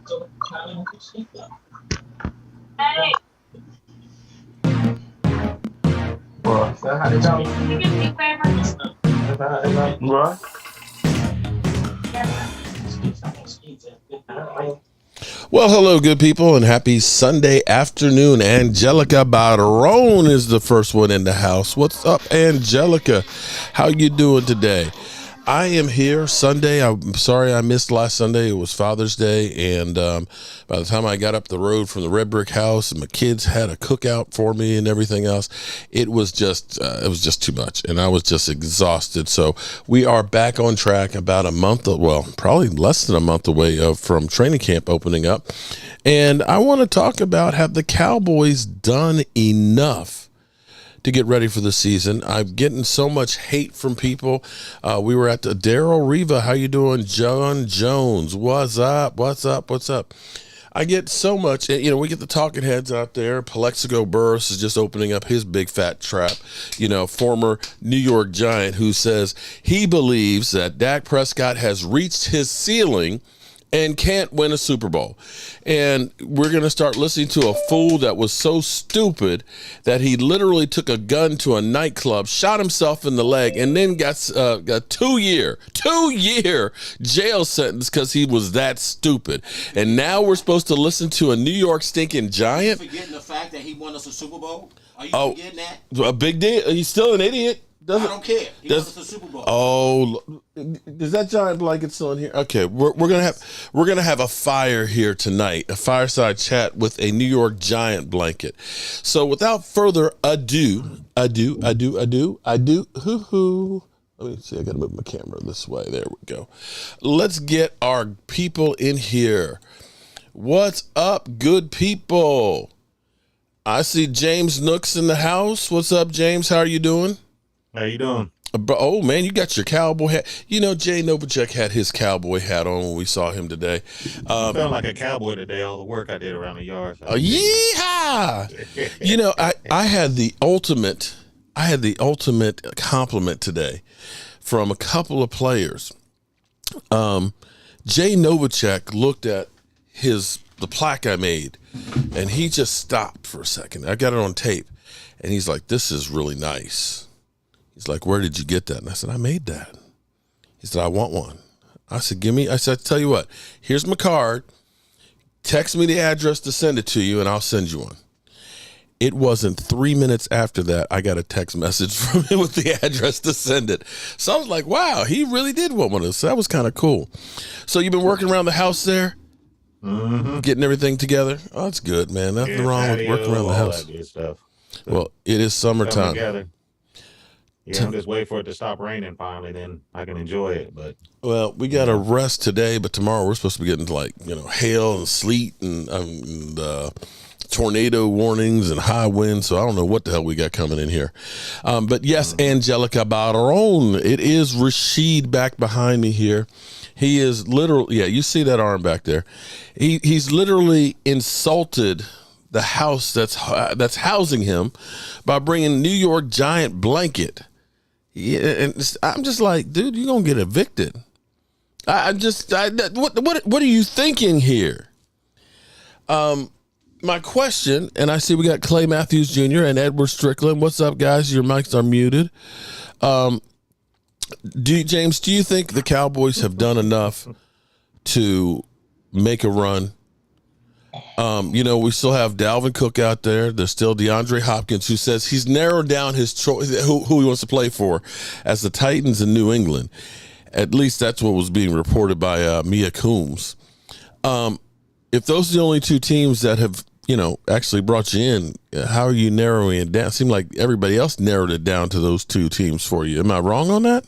Hey, Well, so how did y'all? you get me favor? What? Yes. Well, hello, good people, and happy Sunday afternoon. Angelica Barone is the first one in the house. What's up, Angelica? How you doing today? I am here Sunday. I'm sorry I missed last Sunday. It was Father's Day, and by the time I got up the road from the red brick house, and my kids had a cookout for me and everything else, it was just too much, and I was just exhausted. So we are back on track about a month, well, probably less than a month away from training camp opening up, and I want to talk about, have the Cowboys done enough to get ready for the season? I'm getting so much hate from people. We were at the Daryl Riva. How you doing? John Jones. What's up? What's up? What's up? I get so much, we get the talking heads out there. Plexico Burris is just opening up his big fat trap, former New York Giant, who says he believes that Dak Prescott has reached his ceiling and can't win a Super Bowl. And we're going to start listening to a fool that was so stupid that he literally took a gun to a nightclub, shot himself in the leg, and then got a 2-year jail sentence because he was that stupid. And now we're supposed to listen to a New York stinking Giant. Are you forgetting the fact that he won us a Super Bowl? Are you forgetting that? A big deal. He's still an idiot. I don't care. He won us a Super Bowl. Oh, is that giant blanket still in here? Okay, we're gonna have a fire here tonight, a fireside chat with a New York Giant blanket. So without further ado, hoo. Let me see. I gotta move my camera this way. There we go. Let's get our people in here. What's up, good people? I see James Nooks in the house. What's up, James? How are you doing? How you doing? Oh man, you got your cowboy hat. Jay Novacek had his cowboy hat on when we saw him today. I felt like a cowboy today. All the work I did around the yard. So yeehaw! I had the ultimate compliment today from a couple of players. Jay Novacek looked at the plaque I made, and he just stopped for a second. I got it on tape, and he's like, "This is really nice." He's like, "Where did you get that?" And I said, "I made that." He said, "I want one." I said, I said, "Tell you what, here's my card. Text me the address to send it to you, and I'll send you one." It wasn't 3 minutes after that, I got a text message from him with the address to send it. So I was like, wow, he really did want one of those. So that was kind of cool. So you've been working around the house there? Mm-hmm. Getting everything together? Oh, that's good, man. Nothing wrong with working around the house. That good stuff. Well, it is summertime. Yeah, I'm just waiting for it to stop raining finally, then I can enjoy it. But we got to rest today, but tomorrow we're supposed to be getting hail and sleet and tornado warnings and high winds. So I don't know what the hell we got coming in here. But yes, Angelica Barone. It is Rashid back behind me here. He is literally, you see that arm back there. He's literally insulted the house that's housing him by bringing New York Giant blanket. Yeah, and I'm just like, dude, you're gonna get evicted. What are you thinking here? My question, and I see we got Clay Matthews Jr. and Edward Strickland. What's up, guys? Your mics are muted. James, do you think the Cowboys have done enough to make a run? We still have Dalvin Cook out there. There's still DeAndre Hopkins, who says he's narrowed down his choice, who he wants to play for, as the Titans in New England. At least that's what was being reported by Mia Coombs. If those are the only two teams that have, actually brought you in, how are you narrowing it down? It seemed like everybody else narrowed it down to those two teams for you. Am I wrong on that?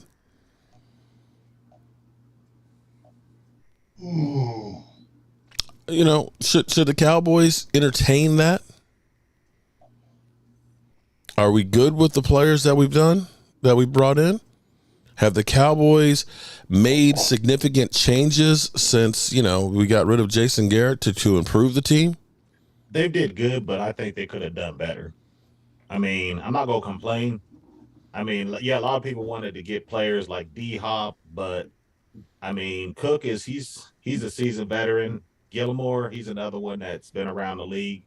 Should the Cowboys entertain that? Are we good with the players that we brought in? Have the Cowboys made significant changes since, we got rid of Jason Garrett to improve the team? They did good, but I think they could have done better. I mean, I'm not going to complain. I mean, yeah, a lot of people wanted to get players like D-Hop, but I mean, Cook he's a seasoned veteran. Gilmore, he's another one that's been around the league.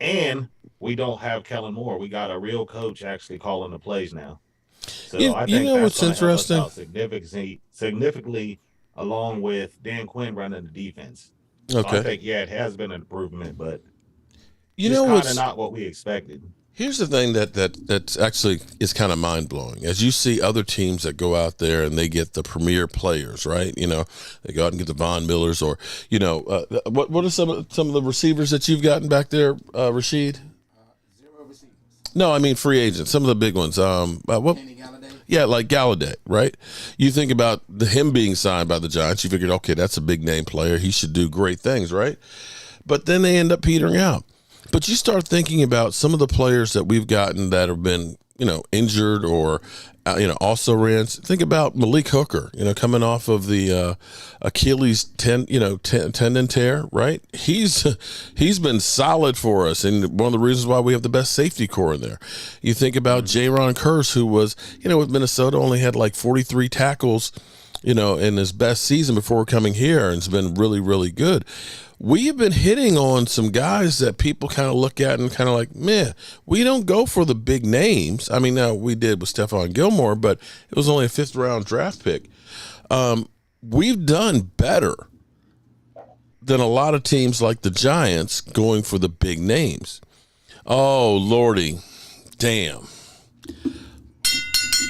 And we don't have Kellen Moore. We got a real coach actually calling the plays now. So I You think know that's what's going to help us interesting? out significantly, along with Dan Quinn running the defense. So I Okay. think, yeah, it has been an improvement, but You just know kind of what's not what we expected. Here's the thing that's actually is kind of mind blowing. As you see other teams that go out there and they get the premier players, right? You know, they go out and get the Von Millers, or what are some of the receivers that you've gotten back there, Rashid? Zero receivers. No, I mean free agents. Some of the big ones. What? Kenny Galladay. Yeah, like Galladay, right? You think about him being signed by the Giants. You figured, okay, that's a big name player. He should do great things, right? But then they end up petering out. But you start thinking about some of the players that we've gotten that have been, injured or, also ran. Think about Malik Hooker, coming off of the Achilles tendon tear, right? He's been solid for us, and one of the reasons why we have the best safety core in there. You think about Jaron Kearse, who was, with Minnesota, only had like 43 tackles, in his best season before coming here, and it's been really, really good. We have been hitting on some guys that people kind of look at and kind of like, man, we don't go for the big names. I mean, now we did with Stephon Gilmore, but it was only a 5th round draft pick. We've done better than a lot of teams like the Giants going for the big names. Oh, Lordy. Damn.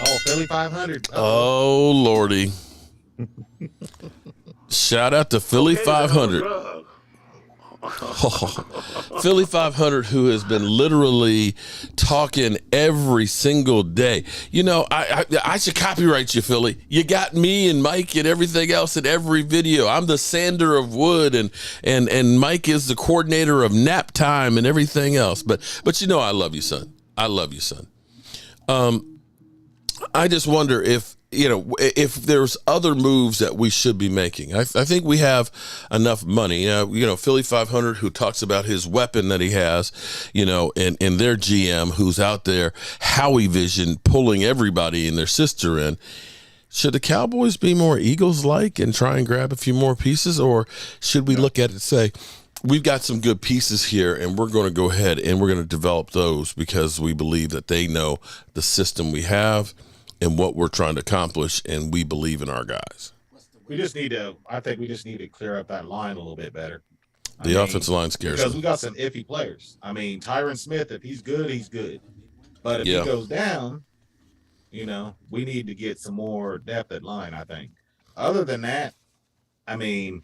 Oh, Philly 500. Oh, Lordy. Shout out to Philly 500. Philly 500, who has been literally talking every single day. I should copyright you, Philly. You got me and Mike and everything else in every video. I'm the sander of wood, and Mike is the coordinator of nap time and everything else. But I love you, son. I love you, son. I just wonder if there's other moves that we should be making. I think we have enough money. Philly 500, who talks about his weapon that he has, and their GM who's out there, Howie Vision, pulling everybody and their sister in. Should the Cowboys be more Eagles-like and try and grab a few more pieces, or should we look at it and say, we've got some good pieces here, and we're going to go ahead and we're going to develop those because we believe that they know the system we have and what we're trying to accomplish, and we believe in our guys. I think we just need to clear up that line a little bit better. The offensive line scares because me. we got some iffy players. I mean, Tyron Smith, if he's good, he's good. But if he goes down, we need to get some more depth at line, I think. Other than that, I mean,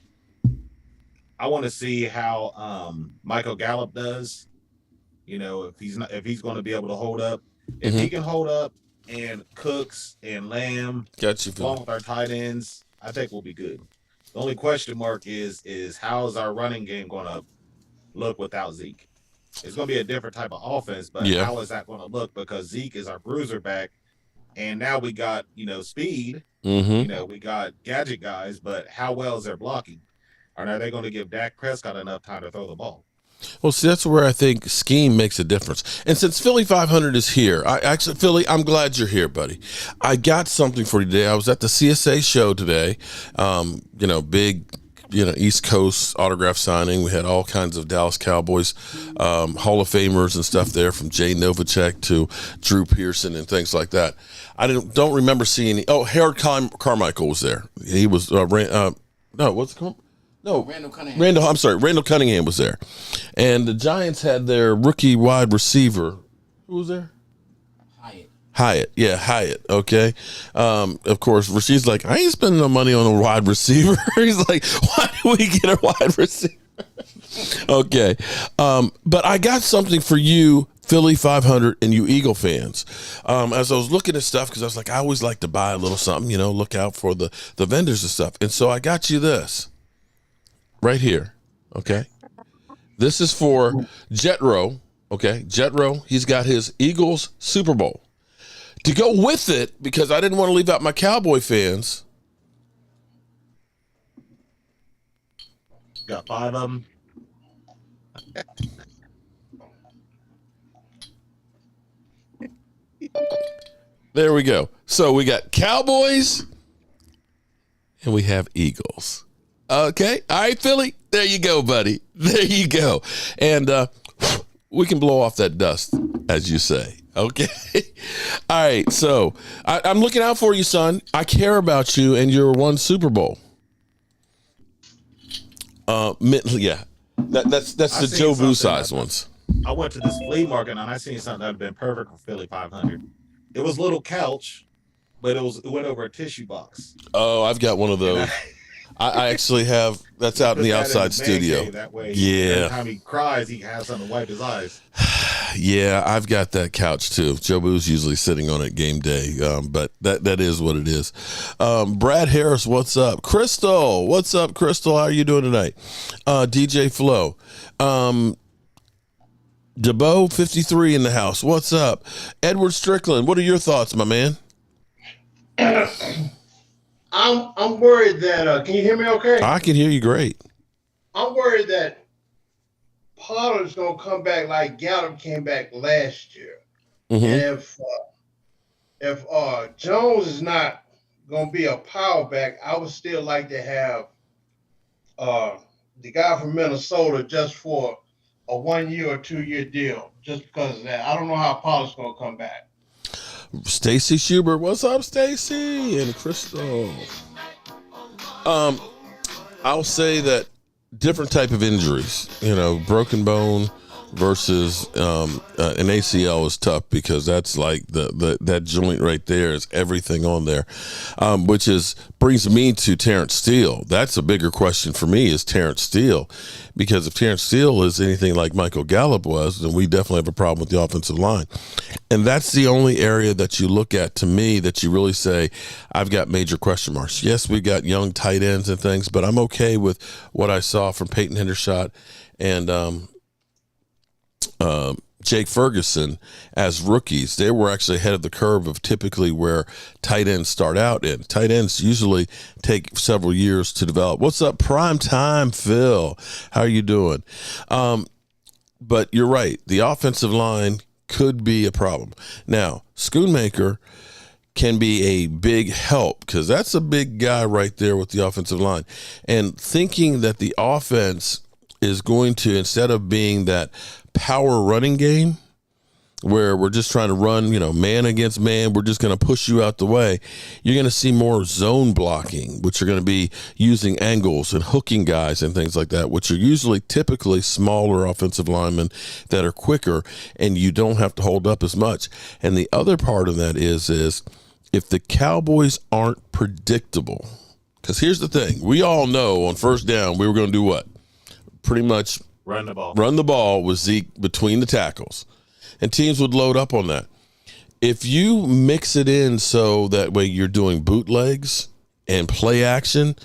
I want to see how Michael Gallup does. If he's going to be able to hold up. If he can hold up, and Cooks and Lamb, along with our tight ends, I think we'll be good. The only question mark is how is our running game going to look without Zeke? It's going to be a different type of offense, but how is that going to look? Because Zeke is our bruiser back, and now we got speed. We got gadget guys, but how well is their blocking? Or are they going to give Dak Prescott enough time to throw the ball? Well, see, that's where I think scheme makes a difference. And since Philly 500 is here, Philly, I'm glad you're here, buddy. I got something for you today. I was at the CSA show today, big, East Coast autograph signing. We had all kinds of Dallas Cowboys Hall of Famers and stuff there, from Jay Novacek to Drew Pearson and things like that. I don't remember seeing Harold Carmichael was there. He was Randall Cunningham. Randall Cunningham was there. And the Giants had their rookie wide receiver. Who was there? Hyatt. Yeah, Hyatt. Okay. Of course, Rashid's like, I ain't spending no money on a wide receiver. He's like, why do we get a wide receiver? Okay. But I got something for you, Philly 500, and you Eagle fans. As I was looking at stuff, because I was like, I always like to buy a little something, look out for the vendors and stuff. And so I got you this. Right here, okay? This is for Jetro, okay? Jetro, he's got his Eagles Super Bowl. To go with it, because I didn't want to leave out my Cowboy fans. Got 5 of them. There we go. So we got Cowboys and we have Eagles. Okay. All right, Philly. There you go, buddy. There you go. And we can blow off that dust, as you say. Okay. All right. So I'm looking out for you, son. I care about you and your one Super Bowl. Yeah. That's the Joe Boo size ones. I went to this flea market and I seen something that had been perfect for Philly 500. It was a little couch, but it went over a tissue box. Oh, I've got one of those. I actually have. That's out in the outside studio. That way, yeah. Every time he cries, he has something to wipe his eyes. Yeah, I've got that couch too. Joe Boo's usually sitting on it game day, but that is what it is. Brad Harris, what's up? Crystal, what's up, Crystal? How are you doing tonight? DJ Flo. DeBow 53 in the house. What's up? Edward Strickland, what are your thoughts, my man? I'm worried that can you hear me okay? I can hear you great. I'm worried that Pollard's gonna come back like Gallup came back last year. Mm-hmm. And if Jones is not gonna be a power back, I would still like to have the guy from Minnesota just for a 1 year or 2 year deal, just because of that. I don't know how Pollard's gonna come back. Stacy Schubert, what's up, Stacy? And Crystal. I'll say that different type of injuries, broken bone versus an ACL is tough because that's like that joint right there is everything on there, which brings me to Terrence Steele. That's a bigger question for me is Terrence Steele, because if Terrence Steele is anything like Michael Gallup was, then we definitely have a problem with the offensive line. And that's the only area that you look at to me that you really say, I've got major question marks. Yes, we've got young tight ends and things, but I'm okay with what I saw from Peyton Hendershot and Jake Ferguson as rookies. They were actually ahead of the curve of typically where tight ends start out in. Tight ends usually take several years to develop. What's up, Prime Time, Phil? How are you doing? But you're right. The offensive line could be a problem. Now, Schoonmaker can be a big help because that's a big guy right there with the offensive line. And thinking that the offense is going to, instead of being that power running game where we're just trying to run, man against man, we're just going to push you out the way, you're going to see more zone blocking, which are going to be using angles and hooking guys and things like that, which are usually typically smaller offensive linemen that are quicker and you don't have to hold up as much. And the other part of that is if the Cowboys aren't predictable, because here's the thing, we all know on first down we were going to do what? Pretty much run the ball with Zeke between the tackles, and teams would load up on that. If you mix it in so that way you're doing bootlegs and play action,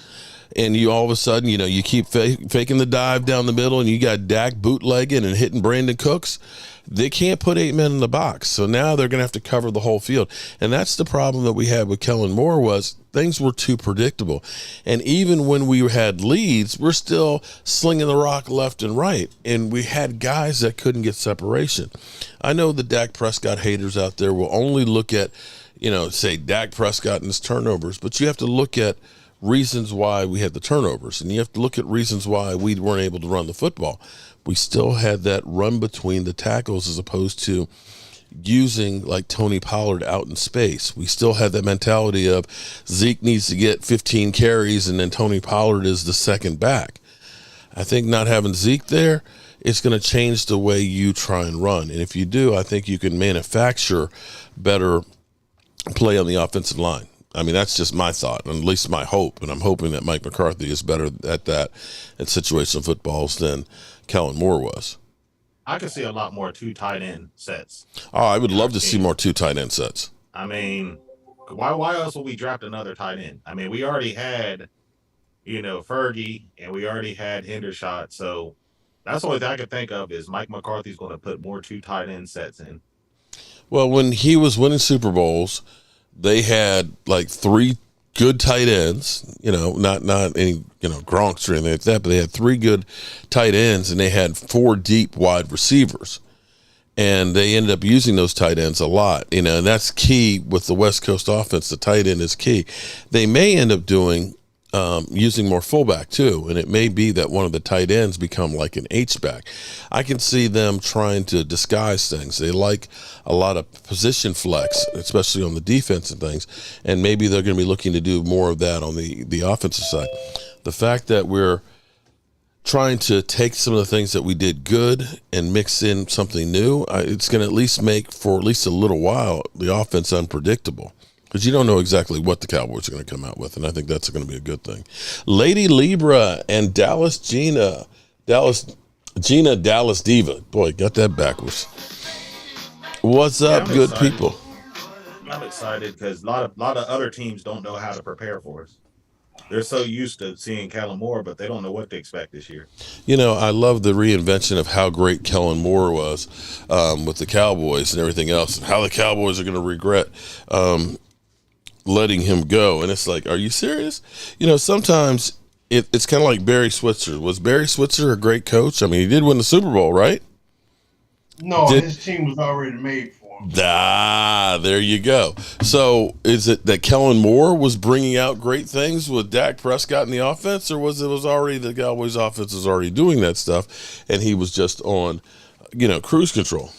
and you all of a sudden, you keep faking the dive down the middle, and you got Dak bootlegging and hitting Brandon Cooks, they can't put 8 men in the box. So now they're going to have to cover the whole field. And that's the problem that we had with Kellen Moore was things were too predictable. And even when we had leads, we're still slinging the rock left and right. And we had guys that couldn't get separation. I know the Dak Prescott haters out there will only look at, say Dak Prescott and his turnovers, but you have to look at reasons why we had the turnovers, and you have to look at reasons why we weren't able to run the football. We still had that run between the tackles as opposed to using like Tony Pollard out in space. We still had that mentality of Zeke needs to get 15 carries and then Tony Pollard is the second back. I think not having Zeke there, it's going to change the way you try and run. And if you do, I think you can manufacture better play on the offensive line. I mean, that's just my thought, and at least my hope, and I'm hoping that Mike McCarthy is better at that at situational footballs than Kellen Moore was. I could see a lot more 2 tight end sets. Oh, I would love to see more 2 tight end sets. I mean, why else would we draft another tight end? I mean, we already had, Fergie, and we already had Hendershot, so that's the only thing I could think of is Mike McCarthy's going to put more 2 tight end sets in. Well, when he was winning Super Bowls, they had like 3 good tight ends, not any, Gronks or anything like that, but they had 3 good tight ends and they had 4 deep wide receivers. And they ended up using those tight ends a lot, and that's key with the West Coast offense. The tight end is key. They may end up doing using more fullback too, and it may be that one of the tight ends become like an H-back. I can see them trying to disguise things. They like a lot of position flex, especially on the defense and things, and maybe they're going to be looking to do more of that on the offensive side. The fact that we're trying to take some of the things that we did good and mix in something new, it's going to at least make, for at least a little while, the offense unpredictable. Because you don't know exactly what the Cowboys are going to come out with, and I think that's going to be a good thing. Lady Libra and Dallas Diva. Boy, got that backwards. What's up, good excited. People? I'm excited because a lot of other teams don't know how to prepare for us. They're so used to seeing Kellen Moore, but they don't know what to expect this year. You know, I love the reinvention of how great Kellen Moore was with the Cowboys and everything else, and how the Cowboys are going to regret letting him go. And it's like, are you serious? You know, sometimes it's kind of like Barry Switzer. Was Barry Switzer a great coach? I mean, he did win the Super Bowl, right? No, his team was already made for him. There you go. So is it that Kellen Moore was bringing out great things with Dak Prescott in the offense, or was already the Cowboys offense was already doing that stuff and he was just on, cruise control?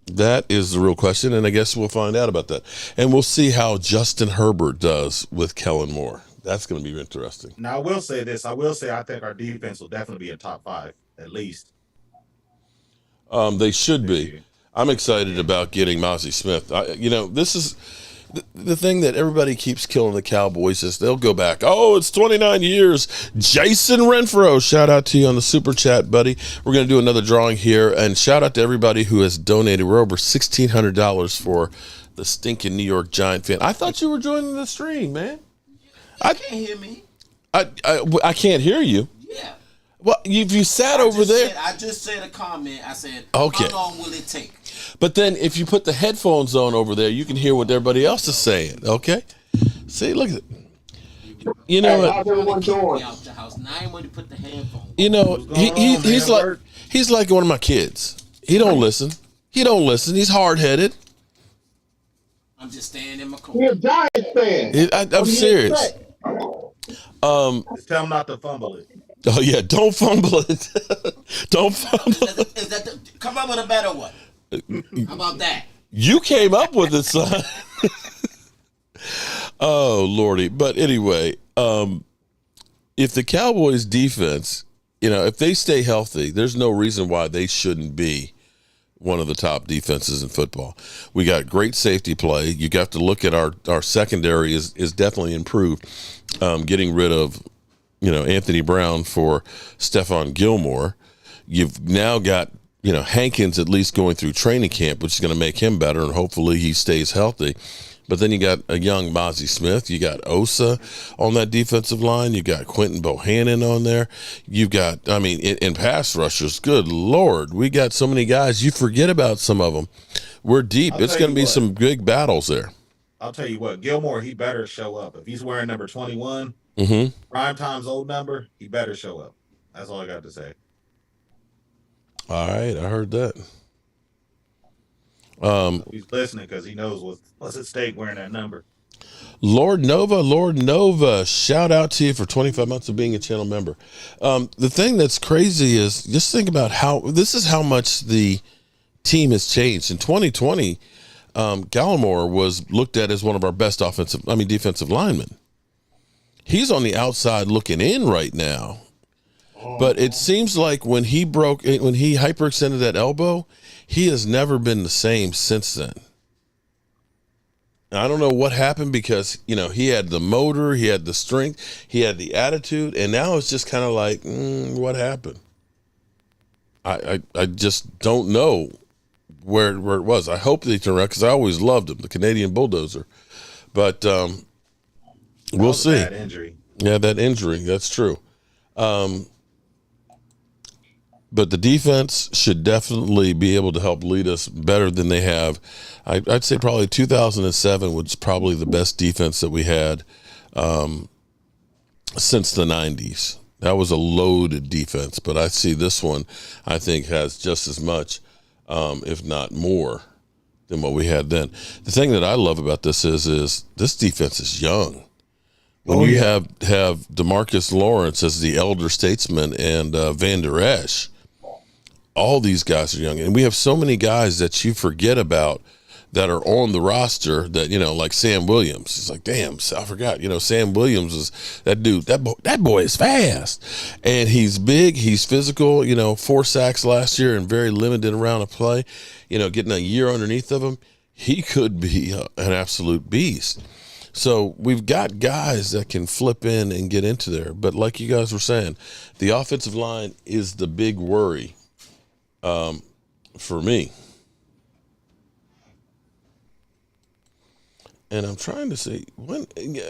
That is the real question, and I guess we'll find out about that. And we'll see how Justin Herbert does with Kellen Moore. That's going to be interesting. Now, I will say this. I think our defense will definitely be a top 5, at least. They should be. I'm excited about getting Mozzie Smith. This is the thing that everybody keeps killing the Cowboys is they'll go back. Oh, it's 29 years. Jason Renfro, shout out to you on the super chat, buddy. We're going to do another drawing here, and shout out to everybody who has donated. We're over $1,600 for the stinking New York Giant fan. I thought you were joining the stream, man. You can't hear me. I can't hear you. Yeah. Well, you sat over there. I just said a comment. I said, okay. How long will it take? But then if you put the headphones on over there, you can hear what everybody else is saying, okay? See, look at it. You know what? How's everyone doing? Out the house. Now I want to put the headphones on. You know, he's like one of my kids. He don't listen. He's hard-headed. I'm just staying in my corner. You're a Giants fan. I'm serious. Just tell him not to fumble it. Oh, yeah, don't fumble it. Don't fumble it. Come up with a better one. How about that? You came up with it, son. Oh, Lordy. But anyway, if the Cowboys defense, if they stay healthy, there's no reason why they shouldn't be one of the top defenses in football. We got great safety play. You got to look at our secondary is definitely improved. Getting rid of, Anthony Brown for Stephon Gilmore. You've now got, Hankins at least going through training camp, which is going to make him better, and hopefully he stays healthy. But then you got a young Mozzie Smith. You got Osa on that defensive line. You got Quentin Bohannon on there. You've got, in pass rushers, good Lord, we got so many guys. You forget about some of them. We're deep. It's going to be some big battles there. I'll tell you what, Gilmore, he better show up. If he's wearing number 21, prime time's old number, he better show up. That's all I got to say. All right, I heard that. He's listening because he knows what's at stake wearing that number. Lord Nova, shout out to you for 25 months of being a channel member. The thing that's crazy is just think about how much the team has changed. In 2020, Gallimore was looked at as one of our best defensive linemen. He's on the outside looking in right now. But it seems like when he hyperextended that elbow, he has never been the same since then. I don't know what happened because, he had the motor, he had the strength, he had the attitude, and now it's just kind of like, what happened? I just don't know where it was. I hope they turn around because I always loved him, the Canadian Bulldozer. But we'll see. That injury. Yeah, that injury. That's true. But the defense should definitely be able to help lead us better than they have. I'd say probably 2007 was probably the best defense that we had since the 90s. That was a loaded defense, but I see this one, I think, has just as much, if not more, than what we had then. The thing that I love about this is this defense is young. When you have DeMarcus Lawrence as the elder statesman and Van Der Esch, all these guys are young. And we have so many guys that you forget about that are on the roster that, like Sam Williams. It's like, damn, I forgot. Sam Williams is that dude. That boy is fast. And he's big. He's physical. 4 sacks last year and very limited amount of play. Getting a year underneath of him, he could be an absolute beast. So we've got guys that can flip in and get into there. But like you guys were saying, the offensive line is the big worry for me. And I'm trying to see,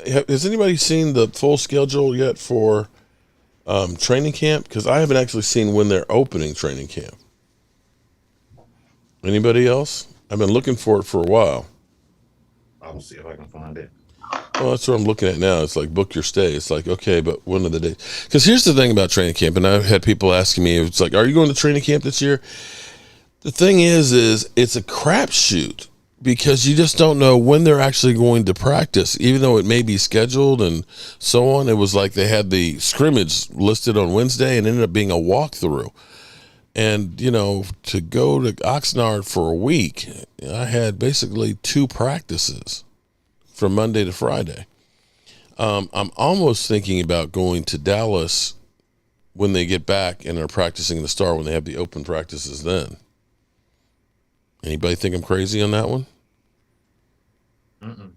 has anybody seen the full schedule yet for training camp? Because I haven't actually seen when they're opening training camp. Anybody else? I've been looking for it for a while. I'll see if I can find it. Well, that's what I'm looking at now. It's like book your stay. It's like, okay, but when are the days? Because here's the thing about training camp, and I've had people asking me, it's like, are you going to training camp this year? The thing is it's a crapshoot because you just don't know when they're actually going to practice, even though it may be scheduled and so on. It was like they had the scrimmage listed on Wednesday and ended up being a walkthrough. And, to go to Oxnard for a week, I had basically 2 practices from Monday to Friday. I'm almost thinking about going to Dallas when they get back and are practicing the Star when they have the open practices then. Anybody think I'm crazy on that one? Mm-mm.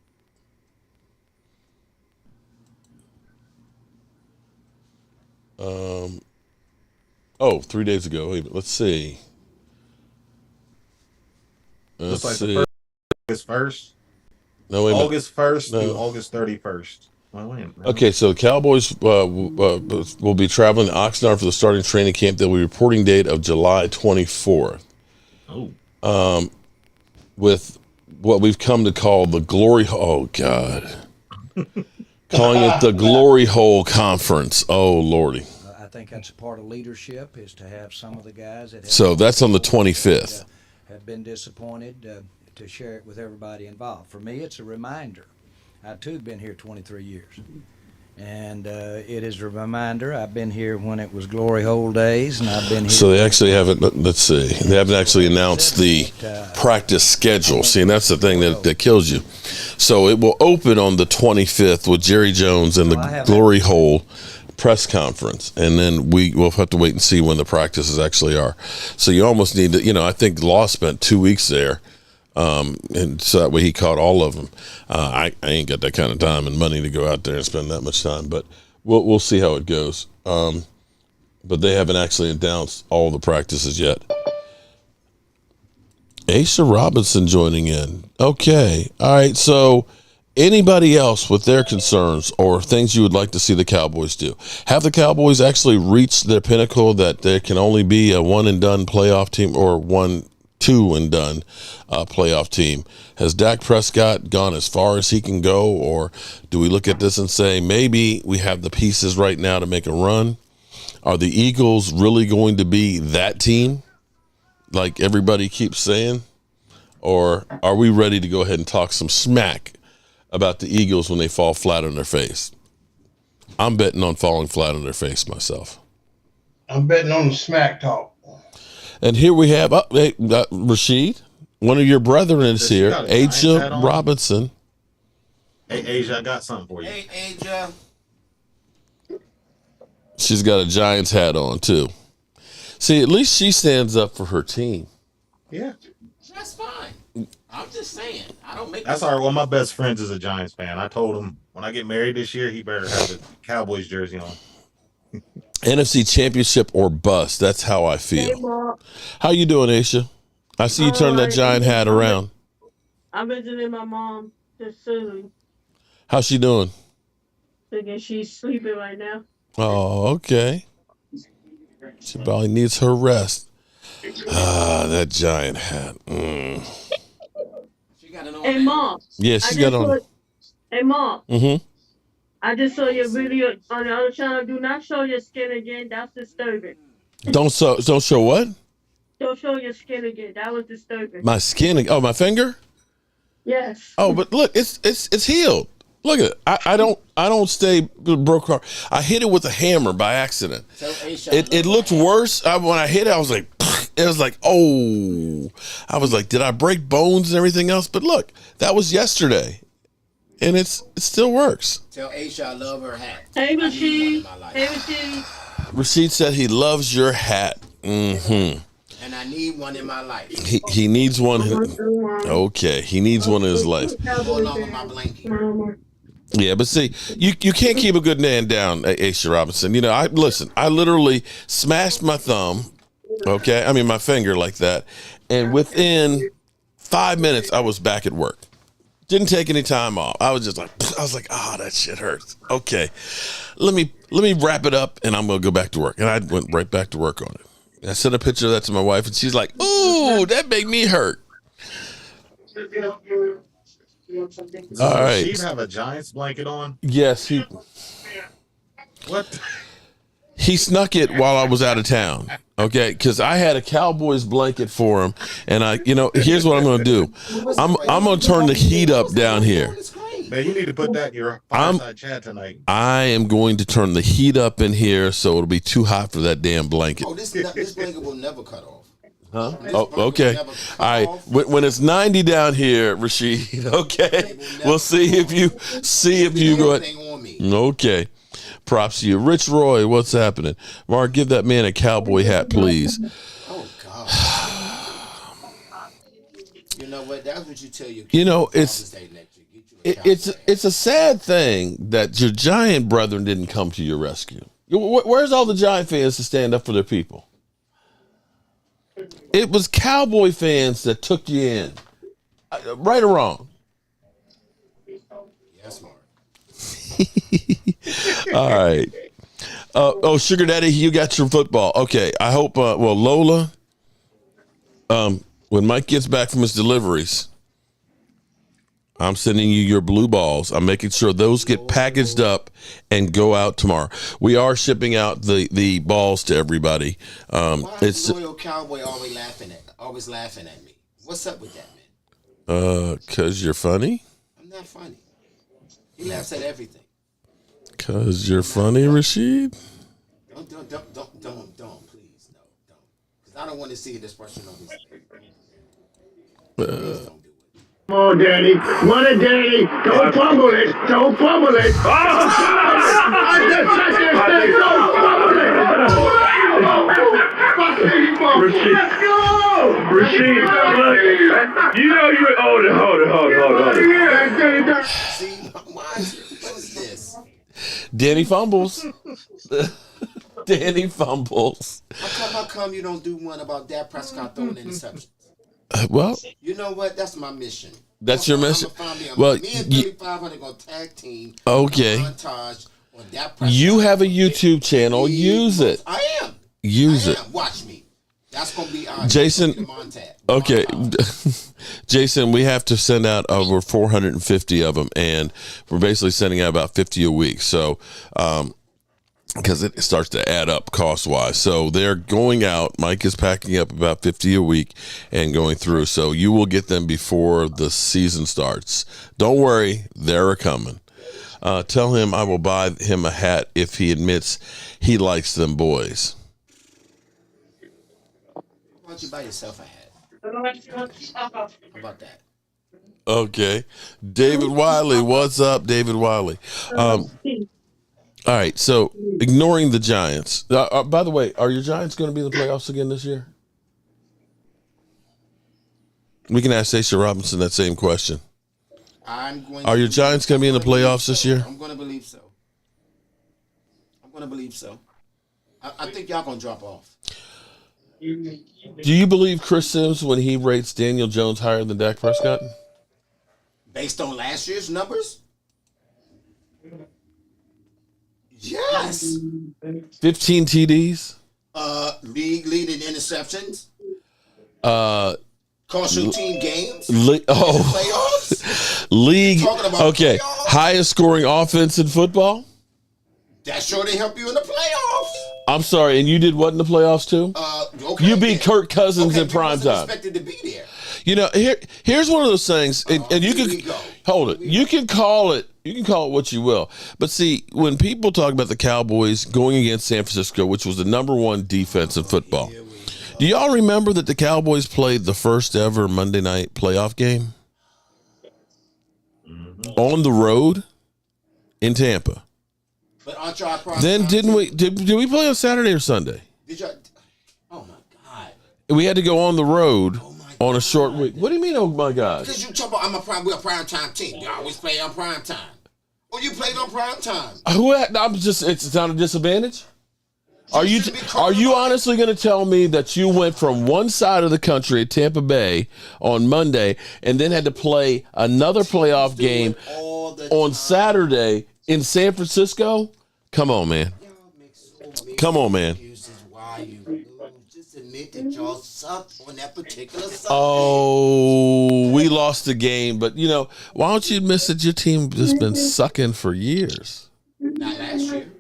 3 days ago. Wait, let's see. Looks like the August 1st. No, wait a minute. August 1st through August 31st. Well, wait a minute. Okay, so the Cowboys will be traveling to Oxnard for the starting training camp. They'll be reporting date of July 24th. Oh. With what we've come to call the Glory Hole. Oh, God. Calling it the Glory Hole Conference. Oh, Lordy. I think that's a part of leadership is to have some of the guys that So that's on the 25th. Have been disappointed to share it with everybody involved. For me, it's a reminder. I, too, have been here 23 years. And it is a reminder. I've been here when it was Glory Hole days, and I've been here. So they actually haven't, let's see, they haven't actually announced the practice schedule. See, and that's the thing that kills you. So it will open on the 25th with Jerry Jones and the Glory Hole press conference, and then we'll have to wait and see when the practices actually are. So you almost need to, I think Law spent 2 weeks there. And so that way he caught all of them. I ain't got that kind of time and money to go out there and spend that much time, but we'll see how it goes. But they haven't actually announced all the practices yet. Asa Robinson joining in. Okay. All right. So anybody else with their concerns or things you would like to see the Cowboys do? Have the Cowboys actually reached their pinnacle that there can only be a one and done playoff team or 2 and done playoff team? Has Dak Prescott gone as far as he can go, or do we look at this and say maybe we have the pieces right now to make a run? Are the Eagles really going to be that team like everybody keeps saying, or are we ready to go ahead and talk some smack about the Eagles when they fall flat on their face? I'm betting on falling flat on their face myself. I'm betting on the smack talk. And here we have Rashid, one of your brethren is here, Asia Robinson. Hey, Asia, I got something for you. Hey, Asia. She's got a Giants hat on, too. See, at least she stands up for her team. Yeah. That's fine. I'm just saying. I don't make That's all right. One of my best friends is a Giants fan. I told him when I get married this year, he better have the Cowboys jersey on. NFC Championship or bust. That's how I feel. Hey, how you doing, Aisha? I see you turn that giant hat around. I'm visiting my mom, just Susie. How's she doing? Thinking she's sleeping right now. Oh, okay. She probably needs her rest. That giant hat. She got it on. Hey, Mom. Yeah, she got on. Hey, Mom. Mm-hmm. I just saw your video on the other channel. Do not show your skin again. That's disturbing. Don't show what? Don't show your skin again. That was disturbing. My skin. Oh, my finger. Yes. Oh, but look, it's healed. Look at it. I don't stay broke heart. I hit it with a hammer by accident. It looked worse when I hit it. I was like, it was like, oh, I was like, did I break bones and everything else? But look, that was yesterday, and it still works. Tell Aisha I love her hat. Hey, Rashid. Hey, Rashid. Rashid said he loves your hat. Mm-hmm. And I need one in my life. He needs one. Okay, he needs one in his life. No longer my blanket. Yeah, but see, you can't keep a good man down, Aisha Robinson. You know, I literally smashed my thumb, my finger like that, and within 5 minutes, I was back at work. Didn't take any time off. I was just like, that shit hurts. Okay, let me wrap it up, and I'm gonna go back to work. And I went right back to work on it. I sent a picture of that to my wife, and she's like, "Ooh, that made me hurt." All right. Does she have a Giants blanket on? Yes, What? he snuck it while I was out of town. Okay, because I had a Cowboys blanket for him, and here's what I'm going to do. I'm going to turn the heat up down here. Man, you need to put that in your fireside chat tonight. I am going to turn the heat up in here so it'll be too hot for that damn blanket. Oh, this blanket will never cut off. Huh? Oh, okay. All right. When it's 90 down here, Rashid. Okay. We'll see if you go ahead. Okay. Props to you, Rich Roy. What's happening, Mark? Give that man a cowboy hat, please. Oh God. You know what? That's what you tell your kids. You know, it's a sad thing that your Giant brethren didn't come to your rescue. Where's all the Giant fans to stand up for their people? It was Cowboy fans that took you in, right or wrong. Yes, Mark. All right. Sugar Daddy, you got your football. Okay. I hope. Lola. When Mike gets back from his deliveries, I'm sending you your blue balls. I'm making sure those get packaged up and go out tomorrow. We are shipping out the balls to everybody. Why is loyal Cowboy always laughing at me? What's up with that, man? 'Cause you're funny. I'm not funny. He laughs at everything. 'Cause you're funny, Rashid. Don't, please, no, don't. Because I don't want to see the expression on his face. Please don't do it. Come on, Danny. Run it, Danny. Don't fumble it. Don't fumble it. Oh, I just said this thing. Don't fumble it. Rashid. Let's go. Rashid, look. You know you're hold it. See, what's this? Danny fumbles. Danny fumbles. How come you don't do one about Dak Prescott throwing interceptions? Well, you know what? That's my mission. That's your mission. Me and 3500 gonna tag team. Okay. Montage on Dak Prescott. You have a YouTube channel. Use it. I am. Use it. Watch me. That's gonna be our Jason. Montage. Okay, Jason, we have to send out over 450 of them, and we're basically sending out about 50 a week. So, because it starts to add up cost-wise. So they're going out. Mike is packing up about 50 a week and going through. So you will get them before the season starts. Don't worry, they're coming. Tell him I will buy him a hat if he admits he likes them boys. Why don't you buy yourself a hat? How about that? Okay. David Wiley, what's up, David Wiley? All right, so ignoring the Giants. By the way, are your Giants going to be in the playoffs again this year? We can ask Aisha Robinson that same question. Are your Giants going to be in the playoffs this year? I'm going to believe so. I think y'all going to drop off. Do you believe Chris Sims when he rates Daniel Jones higher than Dak Prescott? Based on last year's numbers? Yes. 15 TDs. League leading interceptions. Cost your team games. Playoffs. League. Okay. Playoffs? Highest scoring offense in football. That sure they help you in the playoffs. I'm sorry, and you did what in the playoffs too? Okay, You beat Kirk Cousins in prime time. Expected to be there. You know, here's one of those things, and you can hold it. You can call it. You can call it what you will. But see, when people talk about the Cowboys going against San Francisco, which was the #1 defense in football, do y'all remember that the Cowboys played the first ever Monday night playoff game on the road in Tampa? But aren't y'all prime Then time didn't team? we? Did we play on Saturday or Sunday? Did y'all? Oh my God! We had to go on the road Oh my on a God. short week. What do you mean? Oh my God! Because you talk about we're a prime time team. You always play on prime time. Oh, you played on prime time. It's not a disadvantage. Are you should be calling honestly going to tell me that you went from one side of the country at Tampa Bay on Monday and then had to play another playoff game all the on time. Saturday in San Francisco? Come on, man. Y'all make so many Come on, man. excuses why you lose. Just admit that y'all suck on that particular Sunday. Oh, we lost the game, but you know, why don't you admit that your team has been sucking for years? Not last year.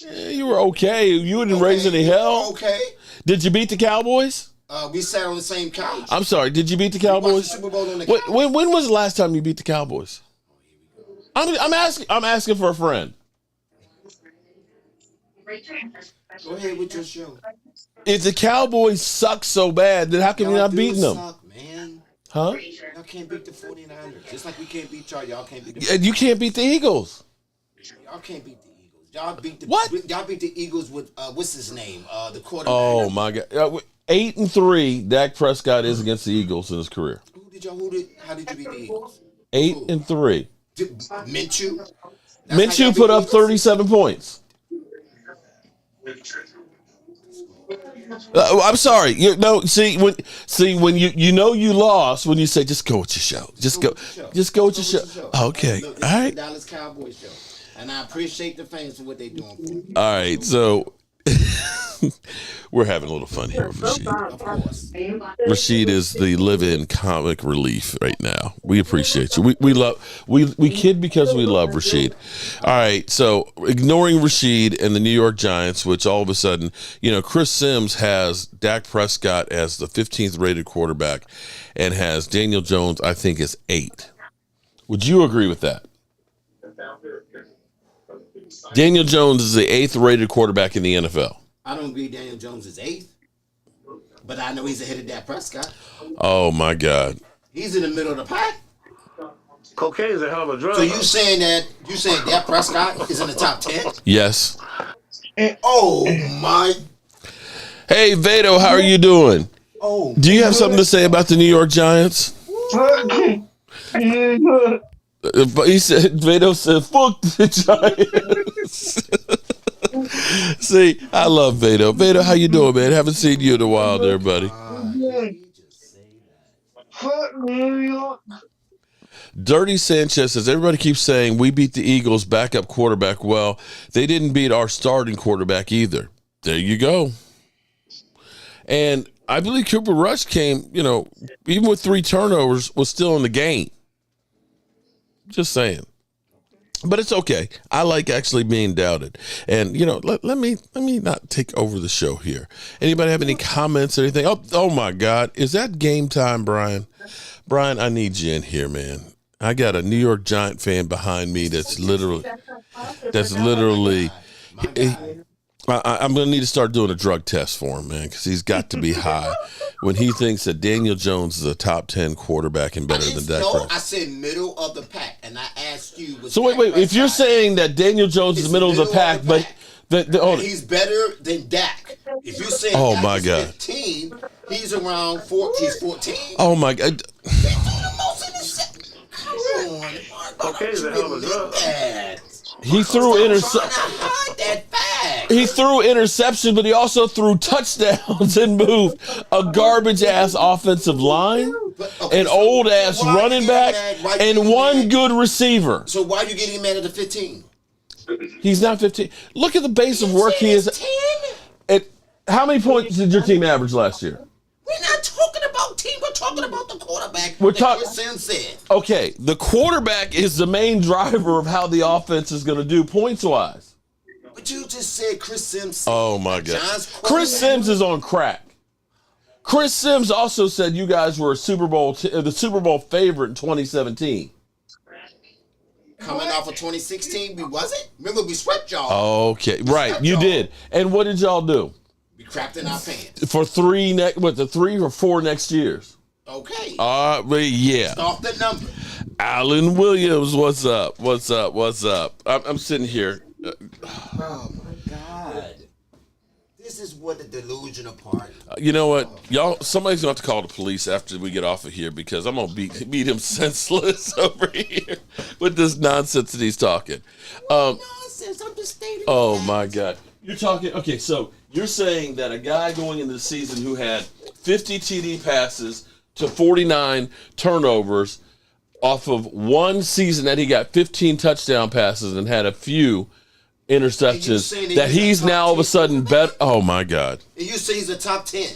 Yeah, you were okay. You didn't raise any hell. Okay. Did you beat the Cowboys? We sat on the same couch. I'm sorry. Did you beat the We watched Cowboys? the Super Bowl on the couch. When was the last time you beat the Cowboys? I'm asking for a friend. Go ahead with your show. If the Cowboys suck so bad, then how come you're not beating them? Suck, man. Huh? Y'all can't beat the 49ers. Just like we can't beat y'all. Y'all can't beat the And you can't beat the Eagles. Y'all can't beat the Eagles. Y'all beat the What? Y'all beat the Eagles with what's his name? The quarterback. Oh my God! 8-3, Dak Prescott is against the Eagles in his career. How did you beat the Eagles? 8-3. Minshew? Minshew put up 37 points. I'm sorry. When you lost when you say just go with your show. Just go with your show. Okay. Look, All right. The Dallas Cowboys show. And I appreciate the fans for what they're doing for me. All right. So we're having a little fun here with Rashid. Of course. Rashid is the live-in comic relief right now. We appreciate you. We kid because we love Rashid. All right, so ignoring Rashid and the New York Giants, which all of a sudden, Chris Sims has Dak Prescott as the 15th rated quarterback and has Daniel Jones, I think, is 8. Would you agree with that? Daniel Jones is the 8th rated quarterback in the NFL. I don't agree Daniel Jones is 8th. But I know he's ahead of Dak Prescott. Oh, my God. He's in the middle of the pack. Cocaine is a hell of a drug. So you saying Dak Prescott is in the top 10? Yes. Oh, my. Hey, Vado, how are you doing? Oh. Do you have something to say about the New York Giants? Vado said, fuck the Giants. See, I love Vado. Vado, how you doing, man? Haven't seen you in a while there, buddy. Fuck New York. Dirty Sanchez says, everybody keeps saying we beat the Eagles backup quarterback. Well, they didn't beat our starting quarterback either. There you go. And I believe Cooper Rush came, even with 3 turnovers, was still in the game. Just saying. But it's okay. I like actually being doubted. And, let me not take over the show here. Anybody have any comments or anything? Oh my God. Is that game time, Brian? Brian, I need you in here, man. I got a New York Giant fan behind me that's literally I'm going to need to start doing a drug test for him, man, because he's got to be high when he thinks that Daniel Jones is a top 10 quarterback and better than Dak Prescott. I said middle of the pack, and I asked you. So wait. If you're saying that Daniel Jones is the middle of the pack, but he's better than Dak. If you're saying oh Dak my is God, 15, he's around 14. He's 14. Oh my God. He's doing the most in the Come on, Mark. Cocaine is a hell of a drug. He threw interception. He threw interception, but he also threw touchdowns and moved a garbage ass offensive line, an old ass running back, and one good receiver. So why are you getting mad at the 15? He's not 15. Look at the base of work he is. How many points did your team average last year? We're not talking about team. We're talking about the quarterback. We're talking. Said. Okay, the quarterback is the main driver of how the offense is going to do points wise. But you just said Chris Sims. Oh my God. Chris Sims is on crack. Chris Sims also said you guys were the Super Bowl favorite in 2017. Coming off of 2016, we wasn't. Remember, we swept y'all. Okay, right, you did. And what did y'all do? We crapped in our pants. For 3 or 4 next years? Okay. Yeah. Off the number. Alan Williams, what's up? What's up? What's up? I'm sitting here. Oh my God. This is what the delusional part. You know what, y'all? Somebody's gonna have to call the police after we get off of here because I'm gonna beat him senseless over here with this nonsense that he's talking. Nonsense. I'm just stating. Oh my God, you're talking. Okay, so you're saying that a guy going into the season who had 50 TD passes to 49 turnovers off of one season that he got 15 touchdown passes and had a few interceptions, that he's now all of a sudden better. Oh my God. And you say he's a top 10.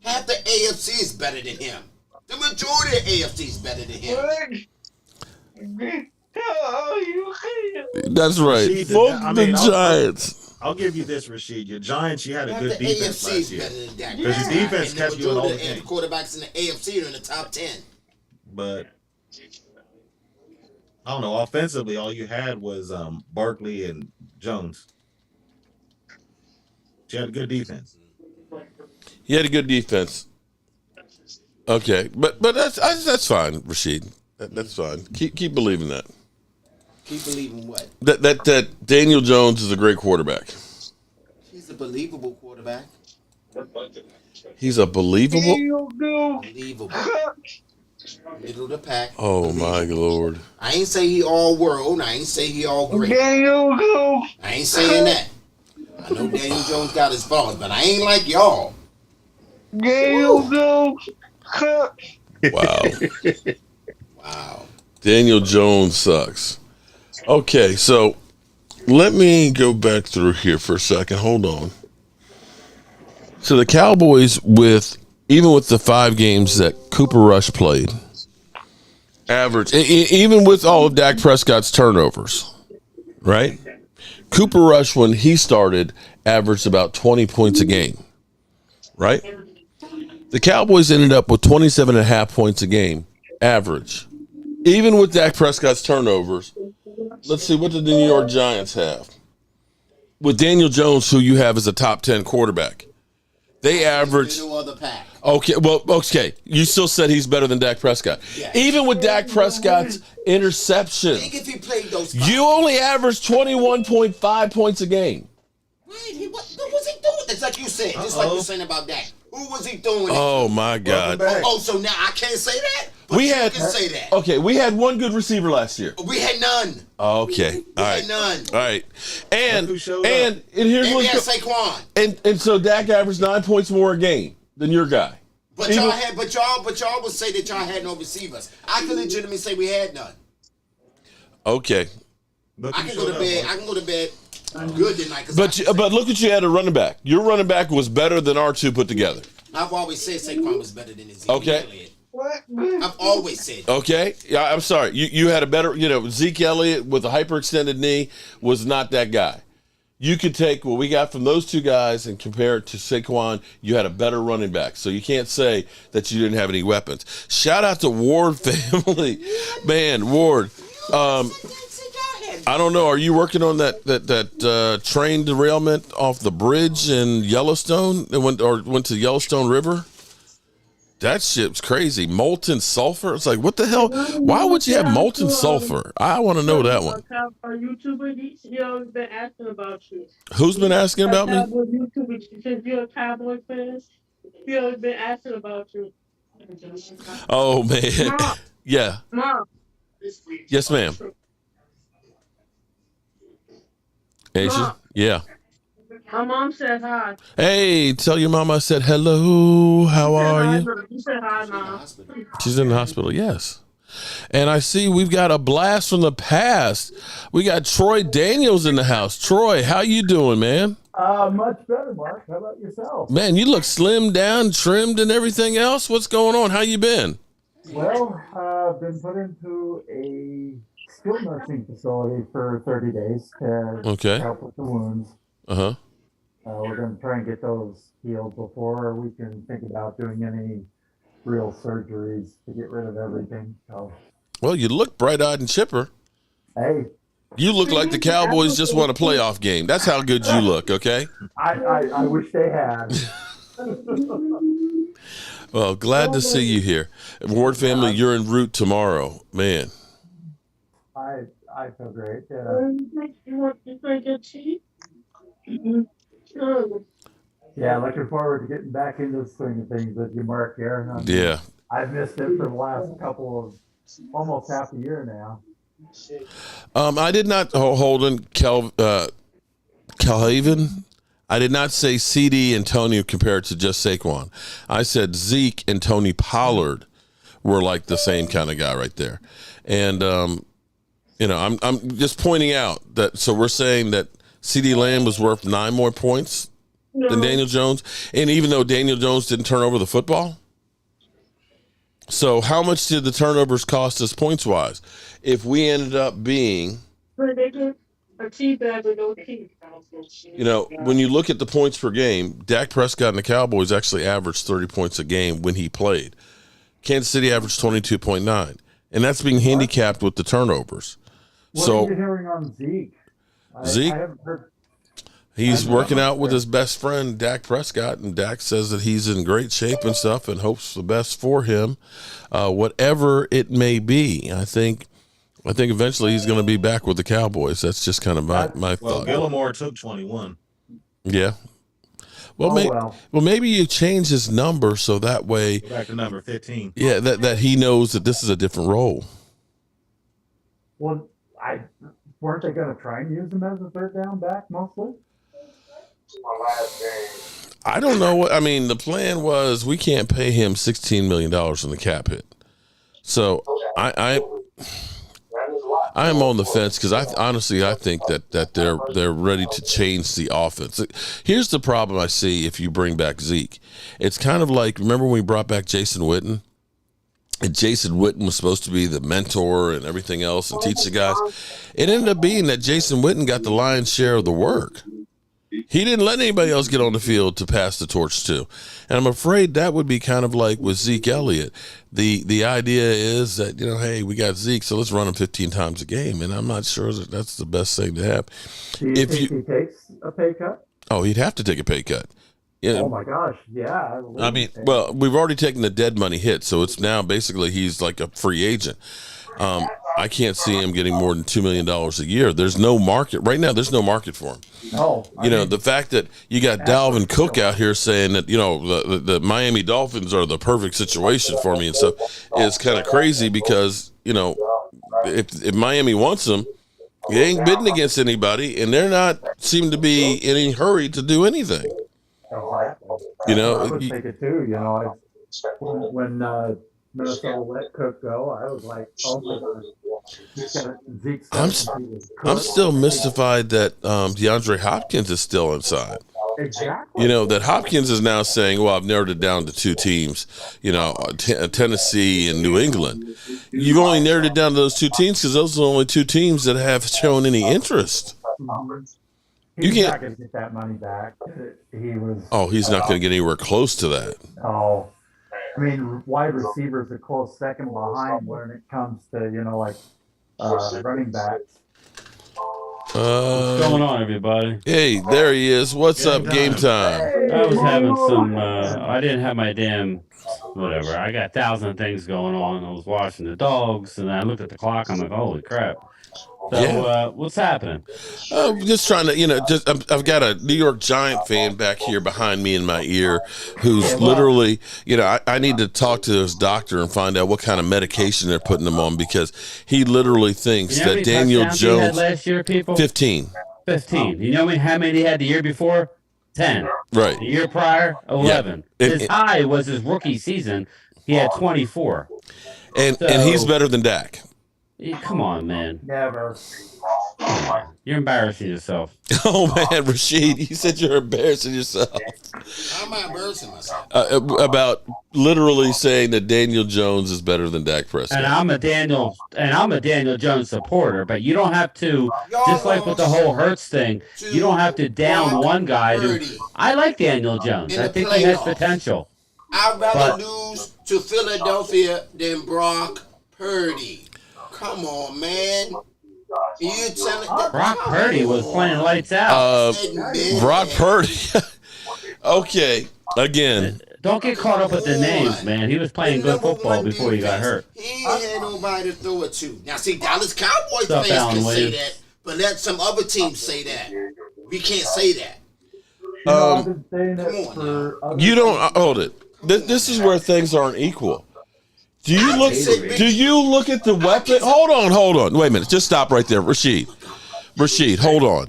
Half the AFC is better than him. The majority of AFC is better than him. That's right. Fuck the Giants. I'll give you this, Rashid. Your Giants, you had a good defense AFC last year. Because your defense kept you in all the games. And the quarterbacks in the AFC are in the top 10. But I don't know. Offensively, all you had was Barkley and Jones. You had a good defense. He had a good defense. Okay, but that's fine, Rashid. That's fine. Keep believing that. Keep believing what? That Daniel Jones is a great quarterback. He's a believable quarterback. He's a believable. Believable. Middle of the pack. Oh my Lord! I ain't say he all world. I ain't say he all great. I ain't saying that. I know Daniel Jones got his flaws, but I ain't like y'all. Wow. Wow. Daniel Jones sucks. Okay, so let me go back through here for a second. Hold on. So the Cowboys, even with the 5 games that Cooper Rush played, average, even with all of Dak Prescott's turnovers, right? Cooper Rush, when he started, averaged about 20 points a game, right? The Cowboys ended up with 27.5 points a game, average. Even with Dak Prescott's turnovers, let's see, what did the New York Giants have? With Daniel Jones, who you have as a top 10 quarterback, they average. Okay. You still said he's better than Dak Prescott. Yes. Even with Dak Prescott's interception, if he played those you only averaged 21.5 points a game. Right. What was he doing? It's like you said, just like you're saying about Dak. Who was he doing? Oh my God. So now I can't say that? But we can say that. Okay, we had one good receiver last year. We had none. Okay. We had none. All right. And here's what's Saquon. And so Dak averaged 9 points more a game than your guy. But y'all would say that y'all had no receivers. I can legitimately say we had none. Okay. I can go to bed. Good tonight. But look at you had a running back. Your running back was better than our two put together. I've always said Saquon was better than Ezekiel Elliott. What? I've always said that. Okay. Yeah, I'm sorry. You had a better, Zeke Elliott with a hyperextended knee was not that guy. You could take what we got from those two guys and compare it to Saquon. You had a better running back. So you can't say that you didn't have any weapons. Shout out to Ward family. Man, Ward. I don't know. Are you working on that train derailment off the bridge in Yellowstone? It went to Yellowstone River? That shit's crazy. Molten sulfur? It's like, what the hell? Why would you have molten sulfur? I want to know that one. Our YouTuber, he's been asking about you. Who's been asking about me? YouTuber, since you're a Cowboy fan, he's been asking about you. Oh, man. Mom. Yeah. Mom. Yes, ma'am. Asia? Yeah. My mom said hi. Hey, tell your mom I said hello. How are you? You said hi, Mom. She's in the hospital, yes. And I see we've got a blast from the past. We got Troy Daniels in the house. Troy, how you doing, man? Much better, Mark. How about yourself? Man, you look slimmed down, trimmed, and everything else. What's going on? How you been? Well, I've been put into a skilled nursing facility for 30 days to help with the wounds. Uh-huh. We're going to try and get those healed before we can think about doing any real surgeries to get rid of everything. So, well, you look bright-eyed and chipper. hey. You look like the Cowboys just won a playoff game. That's how good you look, okay? I wish they had. Well, glad to see you here. Ward family, you're en route tomorrow. Man. I feel great. You want your tea? Yeah, looking forward to getting back into the swing of things with you, Mark, here. Yeah. I've missed it for the last couple of, almost half a year now. I did not, Holden, Calhaven, I did not say CD and Tony compared to just Saquon. I said Zeke and Tony Pollard were like the same kind of guy right there. And, I'm just pointing out that, so we're saying that CD Lamb was worth 9 more points than Daniel Jones. And even though Daniel Jones didn't turn over the football. So how much did the turnovers cost us points wise? If we ended up being, when you look at the points per game, Dak Prescott and the Cowboys actually averaged 30 points a game when he played. Kansas City averaged 22.9, and that's being handicapped with the turnovers. What are you hearing on Zeke? Zeke? I haven't heard. He's working out with his best friend, Dak Prescott, and Dak says that he's in great shape and stuff and hopes the best for him, whatever it may be. I think eventually he's going to be back with the Cowboys. That's just kind of my thought. Well, Gilmore took 21. Yeah. Well, maybe you change his number so that way. Go back to number 15. Yeah, that he knows that this is a different role. Well, weren't they going to try and use him as a third down back mostly? I don't know what. I mean, the plan was we can't pay him $16 million in the cap hit. So I am on the fence because I think that they're ready to change the offense. Here's the problem I see if you bring back Zeke. It's kind of like, remember when we brought back Jason Witten? And Jason Witten was supposed to be the mentor and everything else and teach the guys. It ended up being that Jason Witten got the lion's share of the work. He didn't let anybody else get on the field to pass the torch to. And I'm afraid that would be kind of like with Zeke Elliott. The idea is that, hey, we got Zeke, so let's run him 15 times a game. And I'm not sure that that's the best thing to have. Do you think he takes a pay cut? Oh, he'd have to take a pay cut. Yeah. Oh, my gosh. Yeah. I mean, well, we've already taken the dead money hit, so it's now basically he's like a free agent. I can't see him getting more than $2 million a year. There's no market right now. There's no market for him. No, the fact that you got Dalvin Cook out here saying that the Miami Dolphins are the perfect situation for me and stuff is kind of crazy because if Miami wants him, he ain't bidding against anybody, and they're not seem to be in any hurry to do anything. I would take it too. When Minnesota let Cook go, I was like, oh my gosh. I'm still mystified that DeAndre Hopkins is still inside. Exactly. That Hopkins is now saying, well, I've narrowed it down to 2 teams, Tennessee and New England. You've only narrowed it down to those 2 teams because those are the only 2 teams that have shown any interest. Mm-hmm. He's not going to get that money back. He's not going to get anywhere close to that. Oh. I mean, wide receivers are close second behind when it comes to, running backs. What's going on, everybody? Hey, there he is. What's up, game time? I was having some, I didn't have my damn, whatever. I got 1,000 things going on. I was watching the dogs, and I looked at the clock. I'm like, holy crap. So, what's happening? Just trying to, I've got a New York Giant fan back here behind me in my ear who's literally, I need to talk to his doctor and find out what kind of medication they're putting him on because he literally thinks that Daniel Jones. He had last year, people? 15. 15. You know how many he had the year before? 10. Right. The year prior, 11. Yeah. His high was his rookie season. He had 24. And he's better than Dak. Come on, man. Never. You're embarrassing yourself. Oh, man, Rashid, you said you're embarrassing yourself. How am I embarrassing myself? About literally saying that Daniel Jones is better than Dak Prescott. And I'm a Daniel Jones supporter, but you don't have to, just like with the whole Hurts thing, you don't have to down one guy. I like Daniel Jones. I think he has potential. I'd rather lose to Philadelphia than Brock Purdy. Come on, man. You telling Brock Purdy was playing lights out. Brock Purdy. Okay, again. Don't get caught up with the names, man. He was playing good football before he got hurt. He ain't had nobody to throw it to. Now, see, Dallas Cowboys fans can say that, but let some other teams say that. We can't say that. You don't hold it. This is where things aren't equal. Do you look at the weapon? Hold on. Wait a minute. Just stop right there, Rashid, hold on.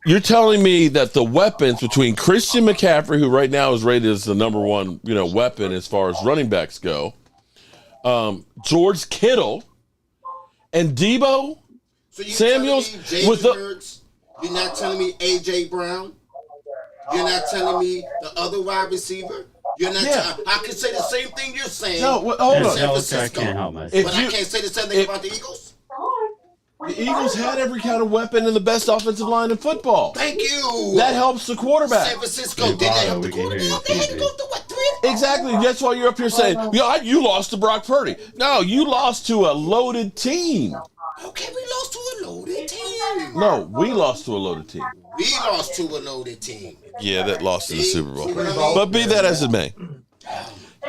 You're telling me that the weapons between Christian McCaffrey, who right now is rated as the number one, weapon as far as running backs go, George Kittle, and Debo Samuels with Hurts, you're not telling me AJ Brown. You're not telling me the other wide receiver. You're not. I can say the same thing you're saying. No, hold on. I can't help myself. But I can't say the same thing about the Eagles. The Eagles had every kind of weapon and the best offensive line in football. Thank you. That helps the quarterback. San Francisco did that help the quarterback? They had to go through what, 3? Exactly. That's why you're up here saying, you lost to Brock Purdy. No, you lost to a loaded team. Okay, we lost to a loaded team. No, we lost to a loaded team. We lost to a loaded team. Yeah, that lost in the Super Bowl. But be that as it may,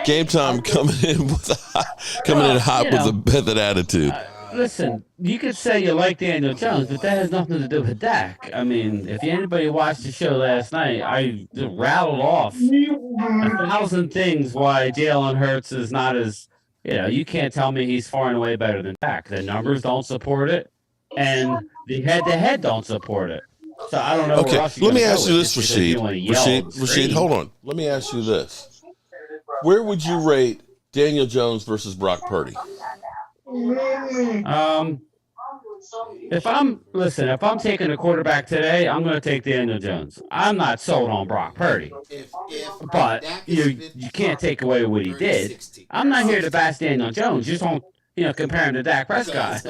Game Time coming in hot with a method attitude. Listen, you could say you like Daniel Jones, but that has nothing to do with Dak. I mean, if anybody watched the show last night, I rattled off 1,000 things why Jalen Hurts is not as, you can't tell me he's far and away better than Dak. The numbers don't support it, and the head-to-head don't support it. So I don't know. Okay, let me ask you this, Rashid. Rashid, hold on. Let me ask you this. Where would you rate Daniel Jones versus Brock Purdy? If I'm taking a quarterback today, I'm going to take Daniel Jones. I'm not sold on Brock Purdy, but you can't take away what he did. I'm not here to bash Daniel Jones. Just don't compare him to Dak Prescott.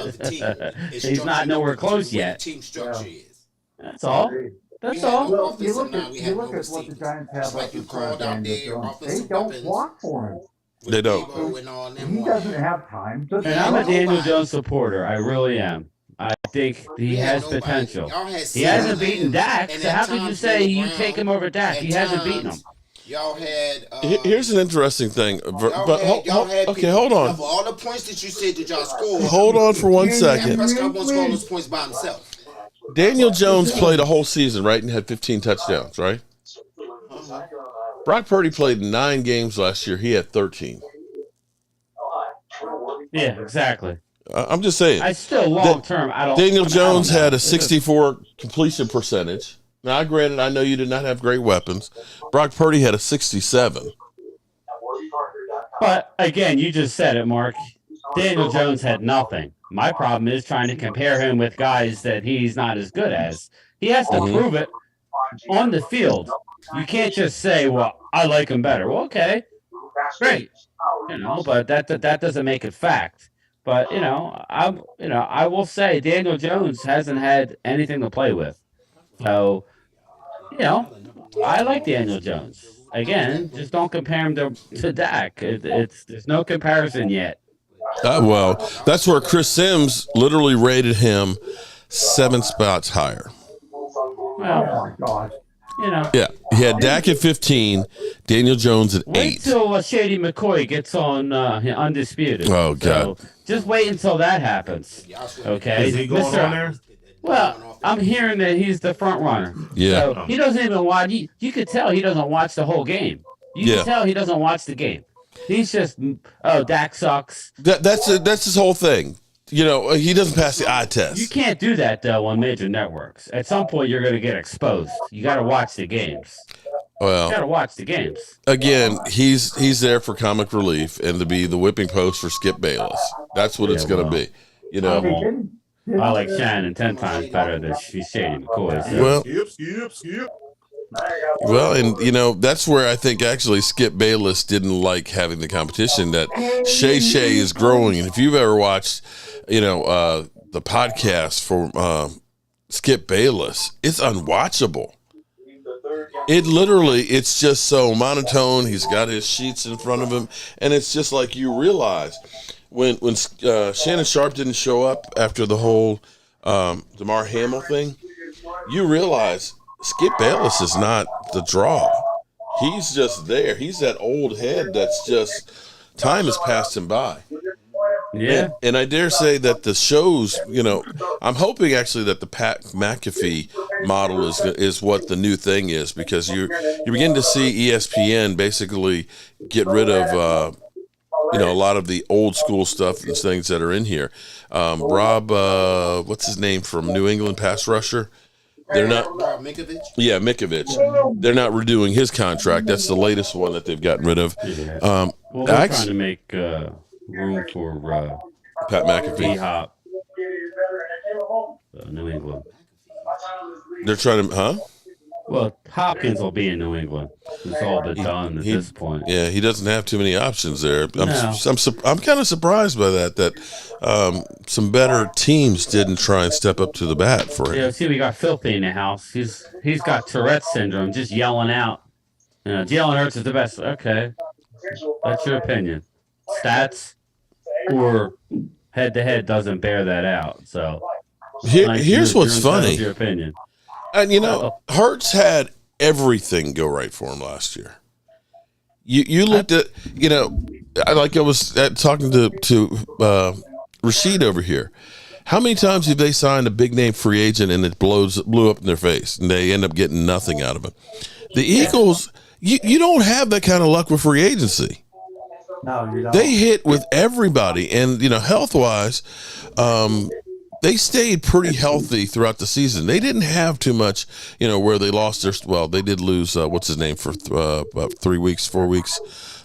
He's not nowhere close yet. That's all. That's all. Well, you look at what the Giants have up in front of Daniel Jones. They don't block for him. They don't. He doesn't have time. And I'm a Daniel Jones supporter. I really am. I think he has potential. He hasn't beaten Dak, so how could you say you take him over Dak? He hasn't beaten him. Y'all had. Here's an interesting thing. Hold on. Of all the points that you said that y'all scored, hold on for 1 second. Prescott won't score those points by himself. Daniel Jones played a whole season, right, and had 15 touchdowns, right? Brock Purdy played 9 games last year. He had 13. Yeah, exactly. I'm just saying. I still long term. Daniel Jones had a 64 completion percentage. Now, granted, I know you did not have great weapons. Brock Purdy had a 67. But again, you just said it, Mark. Daniel Jones had nothing. My problem is trying to compare him with guys that he's not as good as. He has to prove it on the field. You can't just say, "Well, I like him better." Well, okay, great, but that doesn't make it fact. But I will say Daniel Jones hasn't had anything to play with. So, I like Daniel Jones. Again, just don't compare him to Dak. There's no comparison yet. Well, that's where Chris Sims literally rated him 7 spots higher. Well, oh my gosh. Yeah, he had Dak at 15, Daniel Jones at 8. Wait till Shady McCoy gets on Undisputed. Oh, God. So just wait until that happens. Okay? Is he going on there? Well, I'm hearing that he's the front runner. Yeah. So he doesn't even watch. You could tell he doesn't watch the whole game. You can tell he doesn't watch the game. He's just, Dak sucks. That's his whole thing. He doesn't pass the eye test. You can't do that, though, on major networks. At some point, you're going to get exposed. You got to watch the games. Well, you got to watch the games. Again, he's there for comic relief and to be the whipping post for Skip Bayless. That's what it's going to be. I like Shannon 10 times better than Shady McCoy. So. Well, Skip. Well, and that's where I think actually Skip Bayless didn't like having the competition. That Shay is growing, and if you've ever watched, the podcast for Skip Bayless, it's unwatchable. It's just so monotone. He's got his sheets in front of him, and it's just like you realize when Shannon Sharp didn't show up after the whole DeMar Hamlin thing, you realize Skip Bayless is not the draw. He's just there. He's that old head that's just time has passed him by. Yeah. And I dare say that the shows, I'm hoping actually that the Pat McAfee model is what the new thing is, because you begin to see ESPN basically get rid of a lot of the old school stuff and things that are in here. Rob, what's his name from New England, pass rusher? They're not. Mikovich? Yeah, Mikovich. They're not redoing his contract. That's the latest one that they've gotten rid of. Yeah. Well, they're trying to make room for Pat McAfee. D-Hop. New England. They're trying to, Well, Hopkins will be in New England. It's all been done at this point. Yeah, he doesn't have too many options there. I'm kind of surprised by that some better teams didn't try and step up to the bat for him. Yeah, see, we got Filthy in the house. He's got Tourette's syndrome, just yelling out. Jalen Hurts is the best. Okay, that's your opinion. Stats or head-to-head doesn't bear that out. So here's what's funny. Your opinion. And Hurts had everything go right for him last year. You looked at, I was talking to Rashid over here. How many times have they signed a big name free agent and it blew up in their face and they end up getting nothing out of it? The Eagles, you don't have that kind of luck with free agency. No, you don't. They hit with everybody, and health wise, they stayed pretty healthy throughout the season. They didn't have too much, where they lost they did lose, what's his name, for about 4 weeks,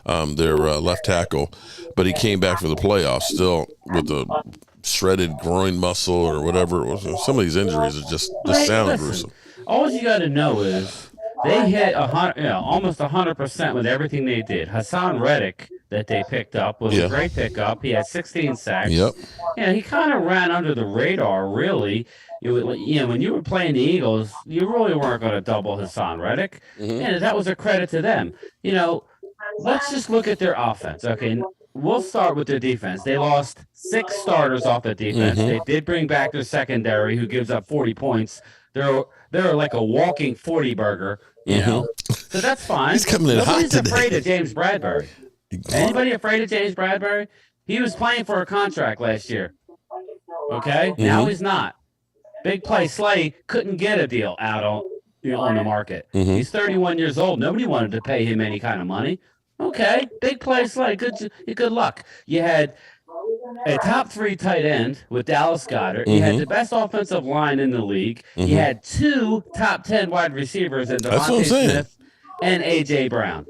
their left tackle, but he came back for the playoffs still with a shredded groin muscle or whatever it was. Some of these injuries are just sound gruesome. All you got to know is they hit almost 100% with everything they did. Hassan Reddick that they picked up was a great pickup. He had 16 sacks. Yep. Yeah, he kind of ran under the radar, really. When you were playing the Eagles, you really weren't going to double Hassan Reddick. Mm-hmm. And that was a credit to them. Let's just look at their offense. Okay, we'll start with their defense. They lost 6 starters off the defense. Mm-hmm. They did bring back their secondary, who gives up 40 points. They're like a walking 40 burger, so that's fine. He's coming in hot today. Nobody's afraid of James Bradbury. Anybody afraid of James Bradbury? He was playing for a contract last year. Okay, now he's not. Big play Slay couldn't get a deal out on the market. He's 31 years old. Nobody wanted to pay him any kind of money. Okay, big play Slay. Good luck. You had a top 3 tight end with Dallas Goedert. You had the best offensive line in the league. You had 2 top 10 wide receivers in Devontae Smith and A.J. Brown.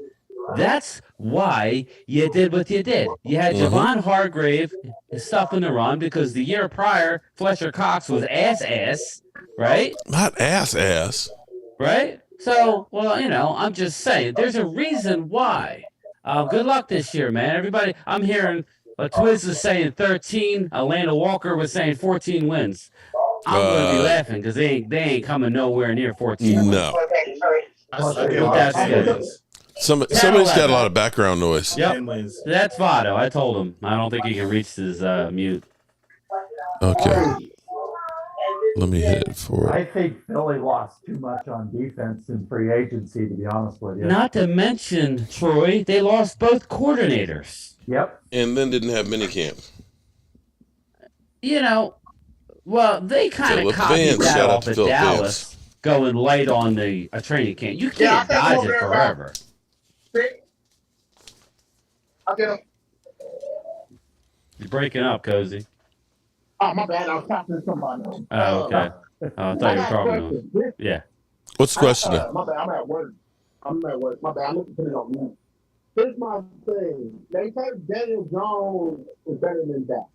That's why you did what you did. You had Javon Hargrave stuff in the run because the year prior, Fletcher Cox was ass, right? Not ass. Right? So, I'm just saying, there's a reason why. Good luck this year, man. Everybody, I'm hearing Twiz is saying 13. Atlanta Walker was saying 14 wins. I'm going to be laughing because they ain't coming nowhere near 14 wins. No. That's good. Somebody's got a lot of background noise. Yep. That's Votto. I told him. I don't think he can reach his mute. Okay. Let me hit it for it. I think Philly lost too much on defense in free agency, to be honest with you. Not to mention, Troy, they lost both coordinators. Yep. And then didn't have minicamp. Well, they kind of copied that off of Dallas, going late on a training camp. You can't dodge it forever. You're breaking up, Cozy. Oh, my bad. I was talking to somebody. Oh, okay. I thought you were talking to him. Yeah. What's the question? My bad. I'm at work. My bad. I'm looking to put it on mute. Here's my thing. They say Daniel Jones is better than that.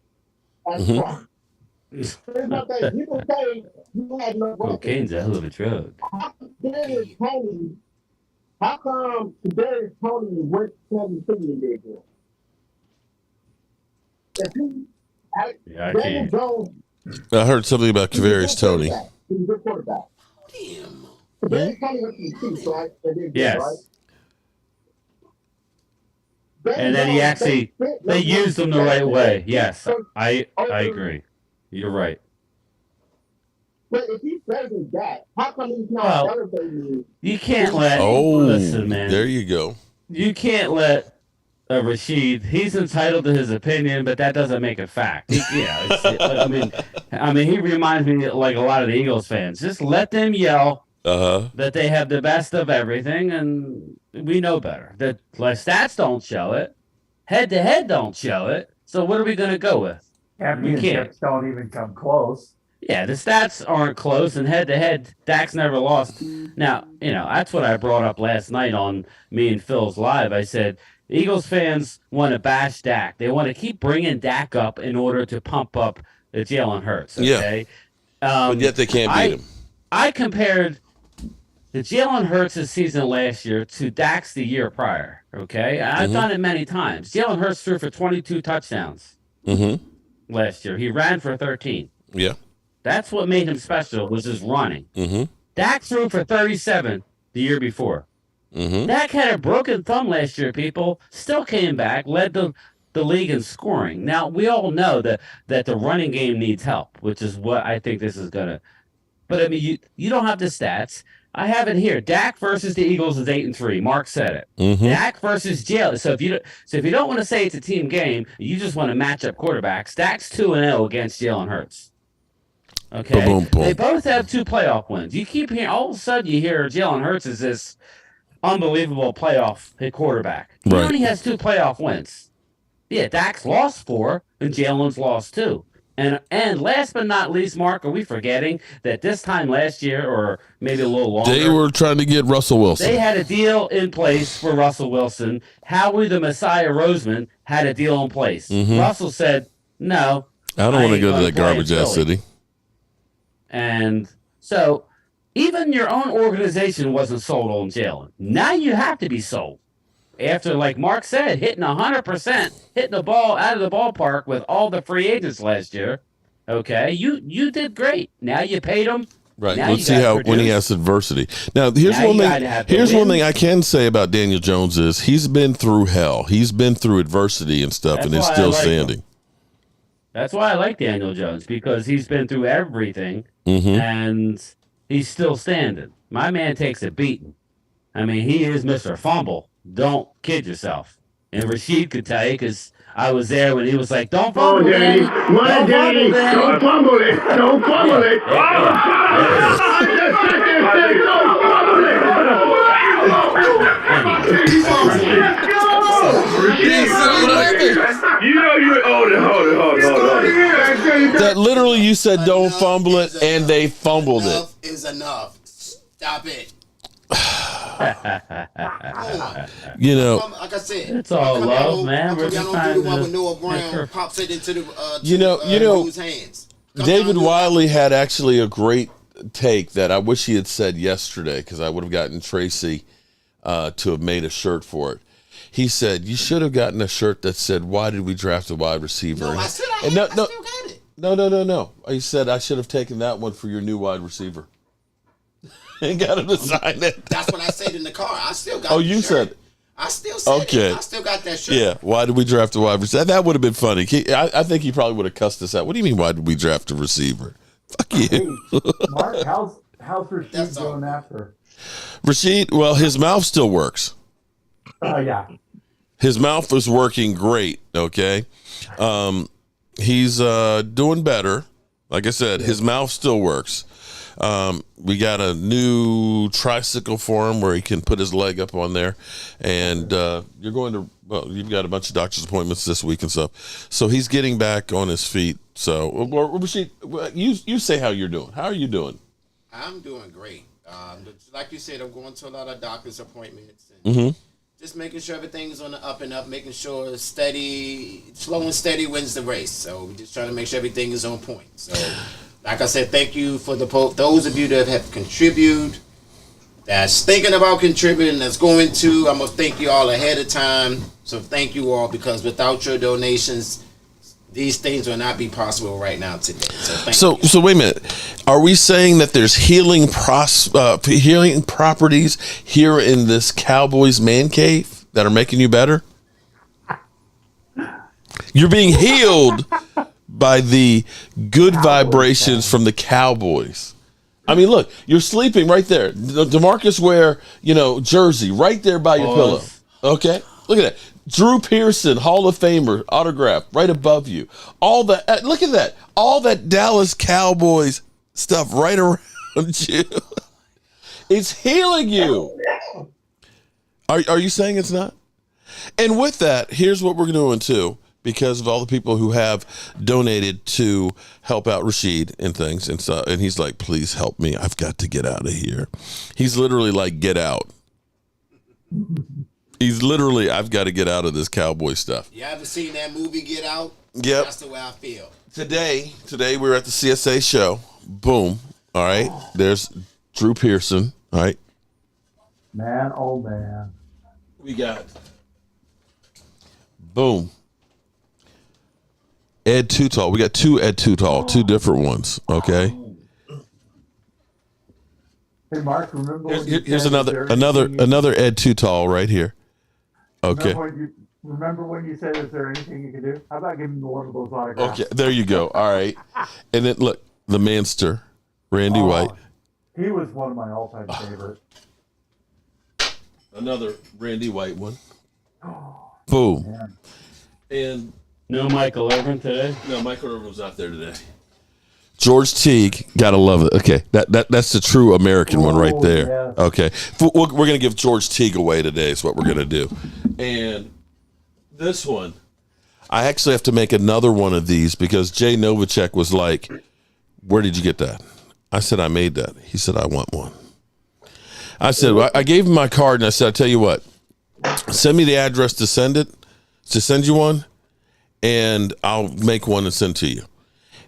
That's wrong. Here's my thing. People say you had no weapons. Cocaine's a hell of a drug. How Kadarius Toney, how come Kadarius Toney went 17 this year? If he, Daniel Jones. I heard something about Kadarius Toney. He's a good quarterback. Damn. Kadarius Toney went to the Chiefs, right? Yes. Right? And then he actually, they used him the right way. Yes, I agree. You're right. But if he's better than that, how come he's not better than you? You can't let. Listen, man. There you go. You can't let Rashid. He's entitled to his opinion, but that doesn't make it fact. I mean, he reminds me like a lot of the Eagles fans. Just let them yell that they have the best of everything, and we know better. The stats don't show it. Head-to-head don't show it. So what are we going to go with? Championships don't even come close. Yeah, the stats aren't close, and head-to-head, Dak's never lost. Now, that's what I brought up last night on me and Phil's Live. I said, Eagles fans want to bash Dak. They want to keep bringing Dak up in order to pump up Jalen Hurts, okay? Yeah. But yet they can't beat him. I compared the Jalen Hurts' season last year to Dak's the year prior, okay? I've done it many times. Jalen Hurts threw for 22 touchdowns last year. He ran for 13. Yeah. That's what made him special, was his running. Dak threw for 37 the year before. Dak had a broken thumb last year, people. Still came back, led the league in scoring. Now, we all know that the running game needs help, which is what I think this is going to. But, I mean, you don't have the stats. I have it here. Dak versus the Eagles is 8-3. Mark said it. Dak versus Jalen. So if you don't want to say it's a team game, you just want to match up quarterbacks. Dak's 2-0 against Jalen Hurts. Okay, boom, boom. They both have 2 playoff wins. You keep hearing, all of a sudden you hear Jalen Hurts is this unbelievable playoff quarterback. He only has 2 playoff wins. Yeah, Dak's lost 4 and Jalen's lost 2. And last but not least, Mark, are we forgetting that this time last year, or maybe a little longer, they were trying to get Russell Wilson. They had a deal in place for Russell Wilson. Howie the Messiah Roseman had a deal in place. Russell said, no. I don't want to go to that garbage-ass city. And so even your own organization wasn't sold on Jalen. Now you have to be sold. After, like Mark said, hitting 100%, hitting the ball out of the ballpark with all the free agents last year. Okay, you did great. Now you paid him. Right. Let's see how when he has adversity. Now, here's one thing I can say about Daniel Jones is he's been through hell. He's been through adversity and stuff, and is still standing. That's why I like Daniel Jones, because he's been through everything, and he's still standing. My man takes a beating. I mean, he is Mr. Fumble. Don't kid yourself. And Rashid could tell you, because I was there when he was like, don't fumble it. Don't fumble it. Don't fumble it. Hold it. That literally you said don't fumble it, and they fumbled it. Enough is enough. Stop it. You know, like I said, it's all love, man. We're just trying to do Noah Brown pops it into the hands. David Wiley had actually a great take that I wish he had said yesterday, because I would have gotten Tracy to have made a shirt for it. He said, you should have gotten a shirt that said, why did we draft a wide receiver? No, I said I still got it. No. He said, I should have taken that one for your new wide receiver. And got him to sign it. That's what I said in the car. I still got you said it. I still said it. I still got that shirt. Yeah, why did we draft a wide receiver? That would have been funny. I think he probably would have cussed us out. What do you mean, why did we draft a receiver? Fuck you. Mark, how's Rashid going after? Rashid, well, his mouth still works. Yeah. His mouth is working great, okay? He's doing better. Like I said, his mouth still works. We got a new tricycle for him where he can put his leg up on there, and you've got a bunch of doctor's appointments this week and stuff. So he's getting back on his feet. So, Rashid, you say how you're doing. How are you doing? I'm doing great. Like you said, I'm going to a lot of doctor's appointments. And just making sure everything's on the up and up, making sure slow and steady wins the race. So we're just trying to make sure everything is on point. So, like I said, thank you for those of you that have contributed. that's thinking about contributing, that's going to. I'm going to thank you all ahead of time. So thank you all, because without your donations, these things will not be possible right now today. So wait a minute. Are we saying that there's healing properties here in this Cowboys man cave that are making you better? You're being healed by the good vibrations from the Cowboys. I mean, look, you're sleeping right there. DeMarcus Ware, jersey right there by your pillow. Okay? Look at that. Drew Pearson, Hall of Famer, autograph right above you. All that, look at that. All that Dallas Cowboys stuff right around you. It's healing you. Are you saying it's not? And with that, here's what we're doing too, because of all the people who have donated to help out Rashid and things and stuff. And he's like, please help me. I've got to get out of here. He's literally like, get out. He's literally, I've got to get out of this Cowboy stuff. You haven't seen that movie, Get Out? Yep. That's the way I feel. Today we're at the CSA show. Boom. All right. There's Drew Pearson. All right. Man, oh man. We got. Boom. Ed Tutal. We got two Ed Tutal, two different ones. Okay. Hey Mark, remember Here's another Ed Tutal right here. Okay. Remember when you said, is there anything you can do? How about giving me one of those autographs? Okay, there you go. All right. And then look, the Manster, Randy White. He was one of my all-time favorites. Another Randy White one. Boom. Man. And no Michael Irvin today? No, Michael Irvin was out there today. George Teague, gotta love it. Okay, that's the true American one right there. Yeah. Okay, we're gonna give George Teague away today. Is what we're gonna do. And this one, I actually have to make another one of these because Jay Novacek was like, "Where did you get that?" I said, "I made that." He said, "I want one." I said, well, I gave him my card and I said, "I tell you what, send me the address to send you one, and I'll make one and send to you."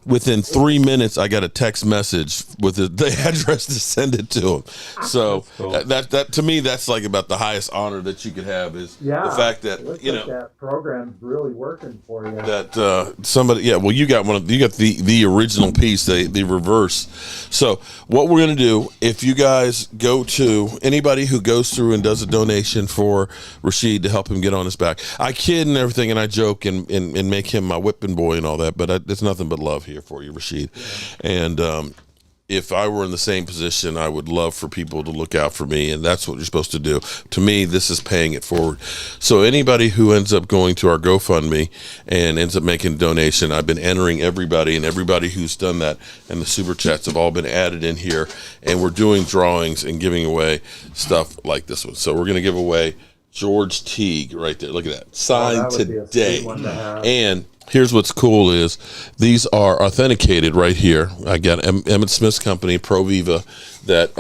Within 3 minutes, I got a text message with the address to send it to him. So cool. that to me, that's like about the highest honor that you could have is the fact that that program's really working for you. That somebody, you got the original piece, the reverse. So what we're gonna do, if you guys go to anybody who goes through and does a donation for Rashid to help him get on his back, I kid and everything, and I joke and make him my whipping boy and all that, but it's nothing but love here for you, Rashid. Yeah. And if I were in the same position, I would love for people to look out for me, and that's what you're supposed to do. To me, this is paying it forward. So anybody who ends up going to our GoFundMe and ends up making a donation, I've been entering everybody, and everybody who's done that, and the super chats have all been added in here, and we're doing drawings and giving away stuff like this one. So we're going to give away George Teague right there. Look at that. Signed today. And here's what's cool is these are authenticated right here. I got Emmett Smith's company, Pro Viva, that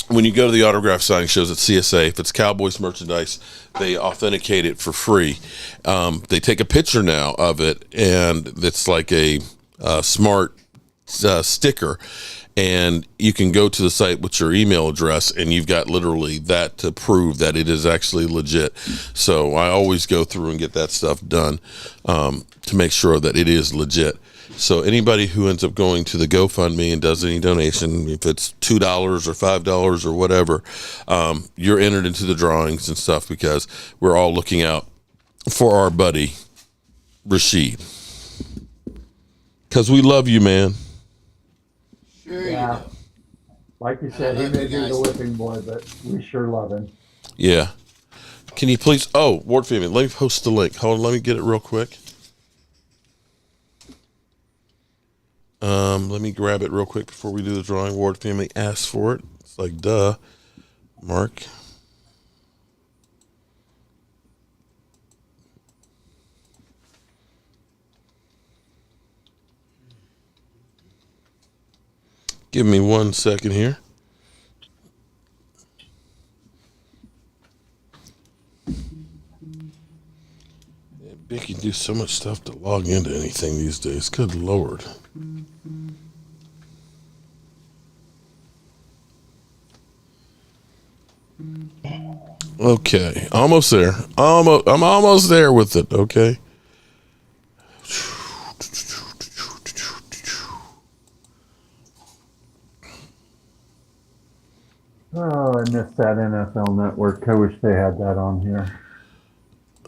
when you go to the autograph signing shows at CSA, if it's Cowboys merchandise, they authenticate it for free. They take a picture now of it, and it's like a smart sticker. And you can go to the site with your email address, and you've got literally that to prove that it is actually legit. So I always go through and get that stuff done to make sure that it is legit. So anybody who ends up going to the GoFundMe and does any donation, if it's $2 or $5 or whatever, you're entered into the drawings and stuff because we're all looking out for our buddy, Rashid. Because we love you, man. Yeah, like you said, he may be the whipping boy, but we sure love him. Yeah. Can you please? Oh, Ward family, let me post the link. Hold on, let me get it real quick. Let me grab it real quick before we do the drawing. Ward family asked for it. It's like, duh, Mark. Give me 1 second here. Big can do so much stuff to log into anything these days. Good Lord. All right, 1 second. Okay, almost there. I'm almost there with it. Okay. Oh, I missed that NFL Network. I wish they had that on here.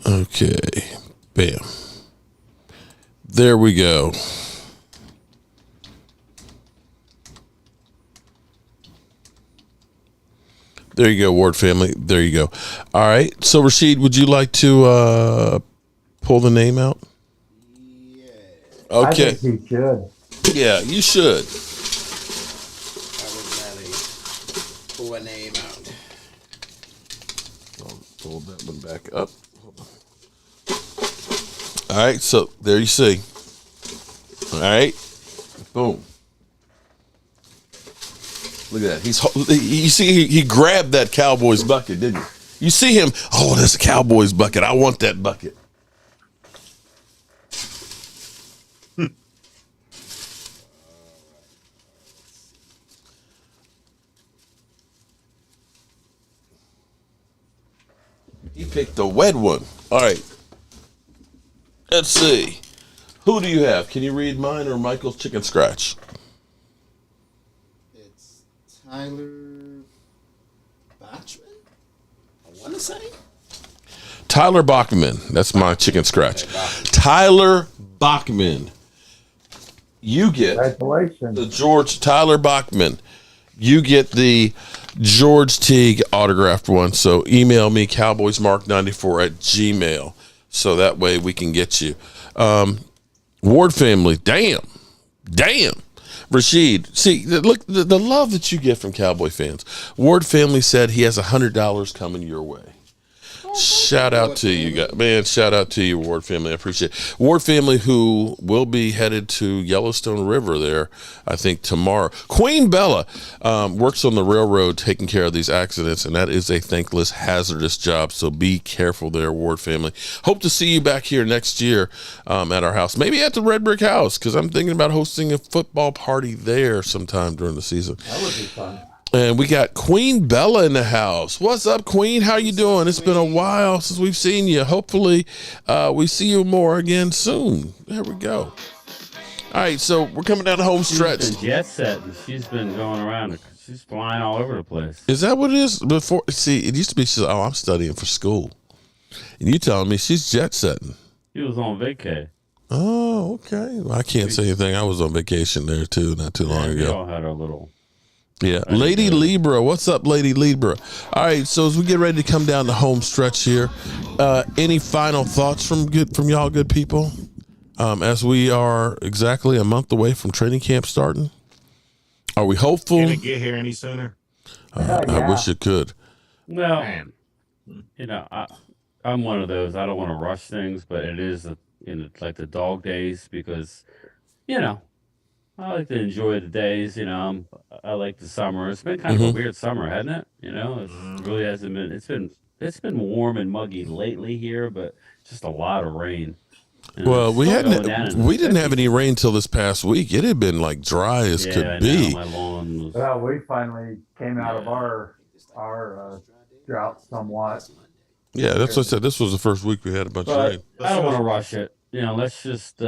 Okay. Bam. There we go. There you go, Ward family. There you go. All right. So, Rashid, would you like to pull the name out? Yeah. Okay. I think he should. Yeah, you should. I would gladly pull a name out. I'll pull that one back up. All right. So, there you see. All right. Boom. Look at that. You see, he grabbed that Cowboys bucket, didn't you? You see him. Oh, that's a Cowboys bucket. I want that bucket. He picked the wet one. All right. Let's see. Who do you have? Can you read mine or Michael's chicken scratch? It's Tyler Bachman, I want to say. Tyler Bachman. That's my chicken scratch. Tyler Bachman. You get Congratulations. the George Tyler Bachman. You get the George Teague autographed one. So email me cowboysmark94@gmail. So that way we can get you. Ward family. Damn. Rashid, see, look, the love that you get from Cowboy fans. Ward family said he has $100 coming your way. Shout out to you guys, man. Shout out to you, Ward family. I appreciate it. Ward family, who will be headed to Yellowstone River there, I think tomorrow. Queen Bella works on the railroad taking care of these accidents, and that is a thankless, hazardous job. So be careful there, Ward family. Hope to see you back here next year at our house, maybe at the Red Brick House, because I'm thinking about hosting a football party there sometime during the season. That would be fun. And we got Queen Bella in the house. What's up, Queen? How you doing? It's been a while since we've seen you. Hopefully, we see you more again soon. There we go. All right, so we're coming down the home stretch. She's been jet setting. She's been going around. She's flying all over the place. Is that what it is? Before, see, it used to be, she's, oh, I'm studying for school. And you telling me she's jet setting. She was on vacay. Oh, okay. Well, I can't say anything. I was on vacation there, too, not too long We ago. all had our little... Yeah, Lady Libra. What's up, Lady Libra? All right, so as we get ready to come down the home stretch here, any final thoughts from y'all, good people? As we are exactly a month away from training camp starting, are we hopeful? Can it get here any sooner? I wish it could. Well, Man. you know, I'm one of those. I don't want to rush things, but it is, like the dog days because, you know, I like to enjoy the days. You know, I like the summer. It's been kind of a weird summer, hasn't it? You know, it really hasn't been. It's been warm and muggy lately here, but just a lot of rain. And Well, we didn't have any 50s. rain till this past week. It had been like dry as Yeah, could I be. know, my lawn was. Well, we finally came out of our drought somewhat. Yeah, that's what I said. This was the first week we had a bunch of But rain. I don't want to rush it. You know, let's just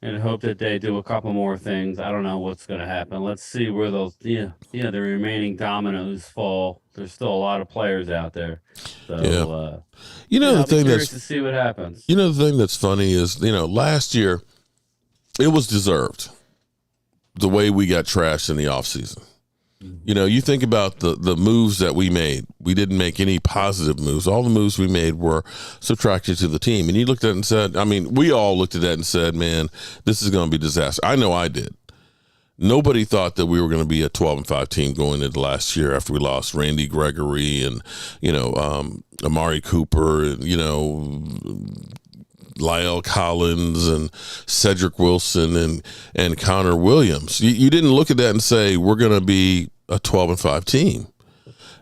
and hope that they do a couple more things. I don't know what's going to happen. Let's see where those the remaining dominoes fall. There's still a lot of players out there. So You know, I'll the be thing curious that's to see what happens. You know, the thing that's funny is, last year it was deserved the way we got trashed in the offseason. You think about the moves that we made. We didn't make any positive moves. All the moves we made were subtracted to the team. And you looked at it and said, we all looked at that and said, man, this is going to be a disaster. I know I did. Nobody thought that we were going to be a 12-5 team going into last year after we lost Randy Gregory and, Amari Cooper and, Lyle Collins and Cedric Wilson and Connor Williams. You didn't look at that and say, we're going to be a 12-5 team.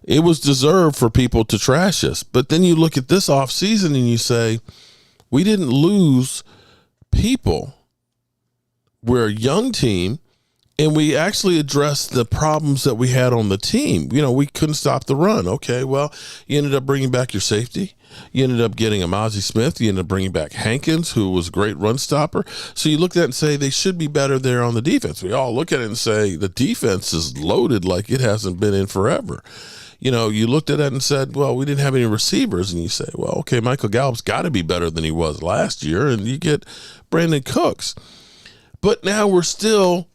It was deserved for people to trash us. But then you look at this offseason and you say, we didn't lose people. We're a young team. And we actually addressed the problems that we had on the team. We couldn't stop the run. Okay, well, you ended up bringing back your safety. You ended up getting Amazi Smith. You ended up bringing back Hankins, who was a great run stopper. So you look at it and say they should be better there on the defense. We all look at it and say the defense is loaded like it hasn't been in forever. You looked at it and said, well, we didn't have any receivers. And you say, well, okay, Michael Gallup's got to be better than he was last year. And you get Brandon Cooks. But now we're still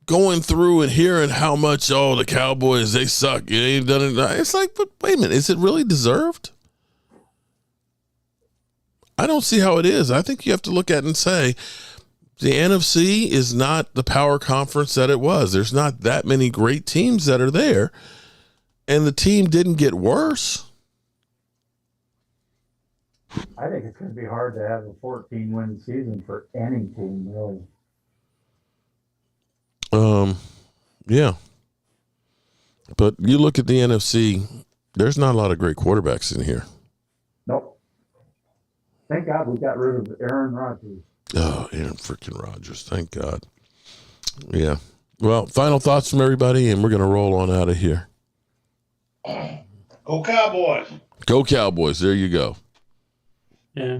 going through and hearing how much, the Cowboys, they suck. You ain't done it. It's like, but wait a minute, is it really deserved? I don't see how it is. I think you have to look at it and say, the NFC is not the power conference that it was. There's not that many great teams that are there. And the team didn't get worse. I think it's going to be hard to have a 14-win season for any team, really. Yeah. But you look at the NFC, there's not a lot of great quarterbacks in here. Nope. Thank God we got rid of Aaron Rodgers. Oh, Aaron freaking Rodgers. Thank God. Yeah. Well, final thoughts from everybody, and we're going to roll on out of here. Go Cowboys. Go Cowboys. There you go. Yeah.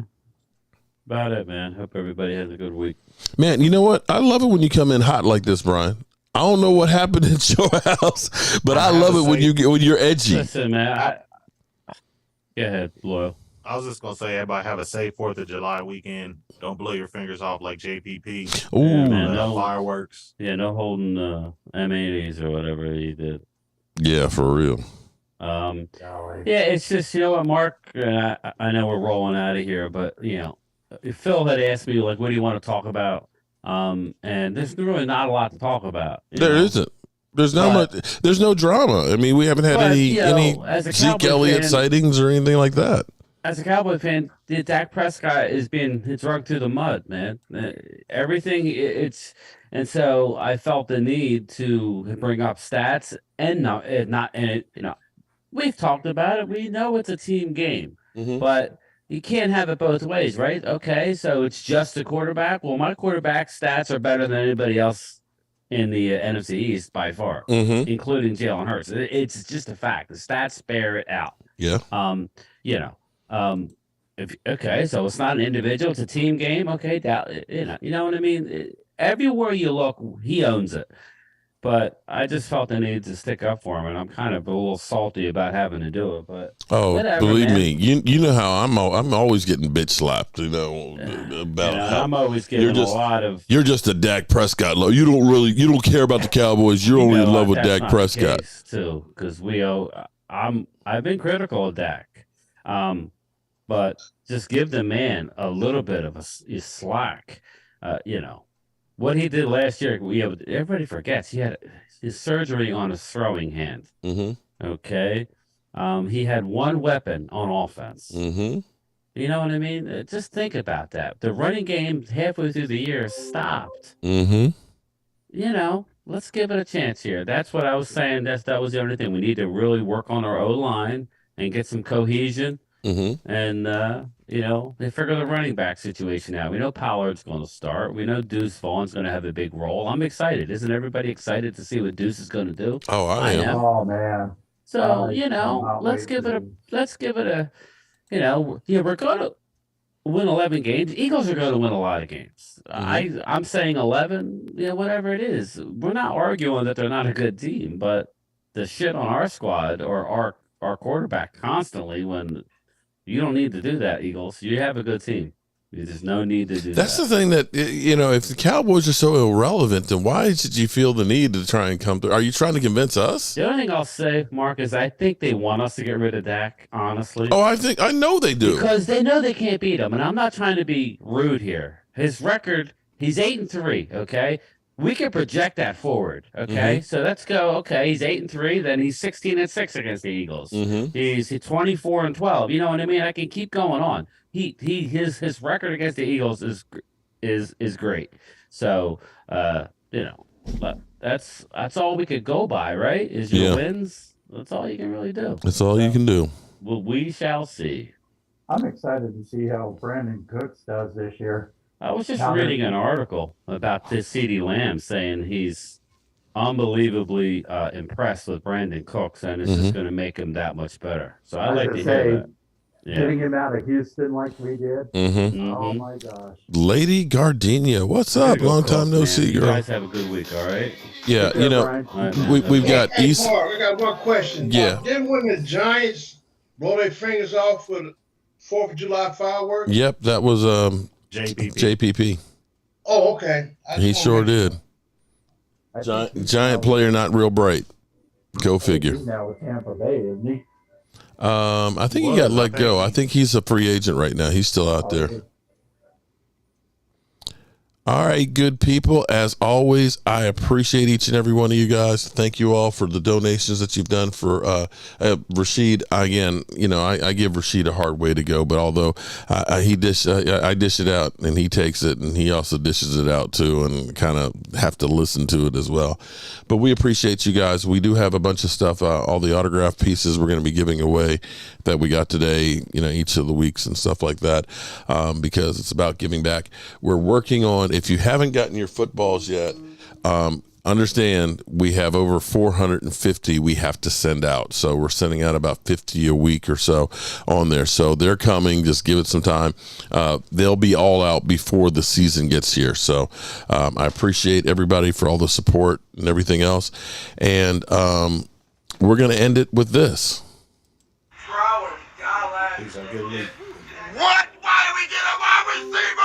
About it, man. Hope everybody has a good week. Man, you know what? I love it when you come in hot like this, Brian. I don't know what happened at your house, but I love it when you're edgy. Listen, man. Go ahead, Loyal. I was just gonna say, everybody have a safe 4th of July weekend. Don't blow your fingers off like JPP. Ooh, yeah, man, no fireworks. Yeah, no holding M80s or whatever he did. Yeah, for real. Yeah, it's just, you know what, Mark? I know we're rolling out of here, but Phil had asked me, like, what do you want to talk about? And there's really not a lot to talk about. There isn't. There's not much. There's no drama. I mean, we haven't had any Zeke Elliott sightings or anything like that. As a Cowboy fan, the Dak Prescott is being drugged through the mud, man. Everything and so I felt the need to bring up stats we've talked about it. We know it's a team game, but you can't have it both ways, right? Okay, so it's just a quarterback. Well, my quarterback stats are better than anybody else in the NFC East by far, including Jalen Hurts. It's just a fact. The stats bear it out. Yeah. So it's not an individual; it's a team game. Okay, you know what I mean. Everywhere you look, he owns it. But I just felt the need to stick up for him, and I'm kind of a little salty about having to do it. But whatever, believe man. me, you know how I'm always getting bitch slapped. About how I'm always getting a lot of. You're just a Dak Prescott. You don't care about the Cowboys. You're only in love with Dak Prescott too, because I've been critical of Dak, but just give the man a little bit of a slack, What he did last year, everybody forgets he had his surgery on his throwing hand. Okay, he had one weapon on offense. You know what I mean? Just think about that. The running game halfway through the year stopped. Let's give it a chance here. That's what I was saying. That was the only thing. We need to really work on our O-line and get some cohesion. And they figure the running back situation out. We know Pollard's going to start. We know Deuce Vaughn's going to have a big role. I'm excited. Isn't everybody excited to see what Deuce is going to do? Oh, I am. Oh man. So let's give it a. We're going to win 11 games. Eagles are going to win a lot of games. I'm saying 11. Whatever it is, we're not arguing that they're not a good team, but the shit on our squad or our quarterback constantly when. You don't need to do that, Eagles. You have a good team. There's no need to do that. That's the thing that, if the Cowboys are so irrelevant, then why did you feel the need to try and come through? Are you trying to convince us? The only thing I'll say, Mark, is I think they want us to get rid of Dak, honestly. Oh, I know they do. Because they know they can't beat him. And I'm not trying to be rude here. His record, he's 8-3, okay? We can project that forward, okay? So let's go. Okay, he's 8-3, then he's 16-6 against the Eagles. He's 24-12. You know what I mean? I can keep going on. His record against the Eagles is great. So that's all we could go by, right? Is your wins. That's all you can really do. That's all you can do. Well, we shall see. I'm excited to see how Brandon Cooks does this year. I was just reading an article about this CeeDee Lamb saying he's unbelievably impressed with Brandon Cooks, and it's just going to make him that much better. So I like to hear that. Getting him out of Houston like we did. Oh my gosh. Lady Gardenia, what's up? Long time no see, girl. You guys have a good week, all right? Yeah, Take care, Brian. we've got East. Mark, I got one question. Yeah. Then when the Giants blow their fingers off for the 4th of July fireworks? Yep, that was JPP. Oh, okay. He sure did. Giant player, not real bright. Go figure. He's now with Tampa Bay, isn't he? I think he got let go. I think he's a free agent right now. He's still out there. All right, good people. As always, I appreciate each and every one of you guys. Thank you all for the donations that you've done for Rashid. Again, I give Rashid a hard way to go, but although I dish it out and he takes it, and he also dishes it out too, and kind of have to listen to it as well. But we appreciate you guys. We do have a bunch of stuff, all the autograph pieces we're going to be giving away that we got today, each of the weeks and stuff like that, because it's about giving back. We're working on, if you haven't gotten your footballs yet, understand we have over 450 we have to send out. So we're sending out about 50 a week or so on there. So they're coming. Just give it some time. They'll be all out before the season gets here. So I appreciate everybody for all the support and everything else. And we're going to end it with this. What? Why do we get a wide receiver?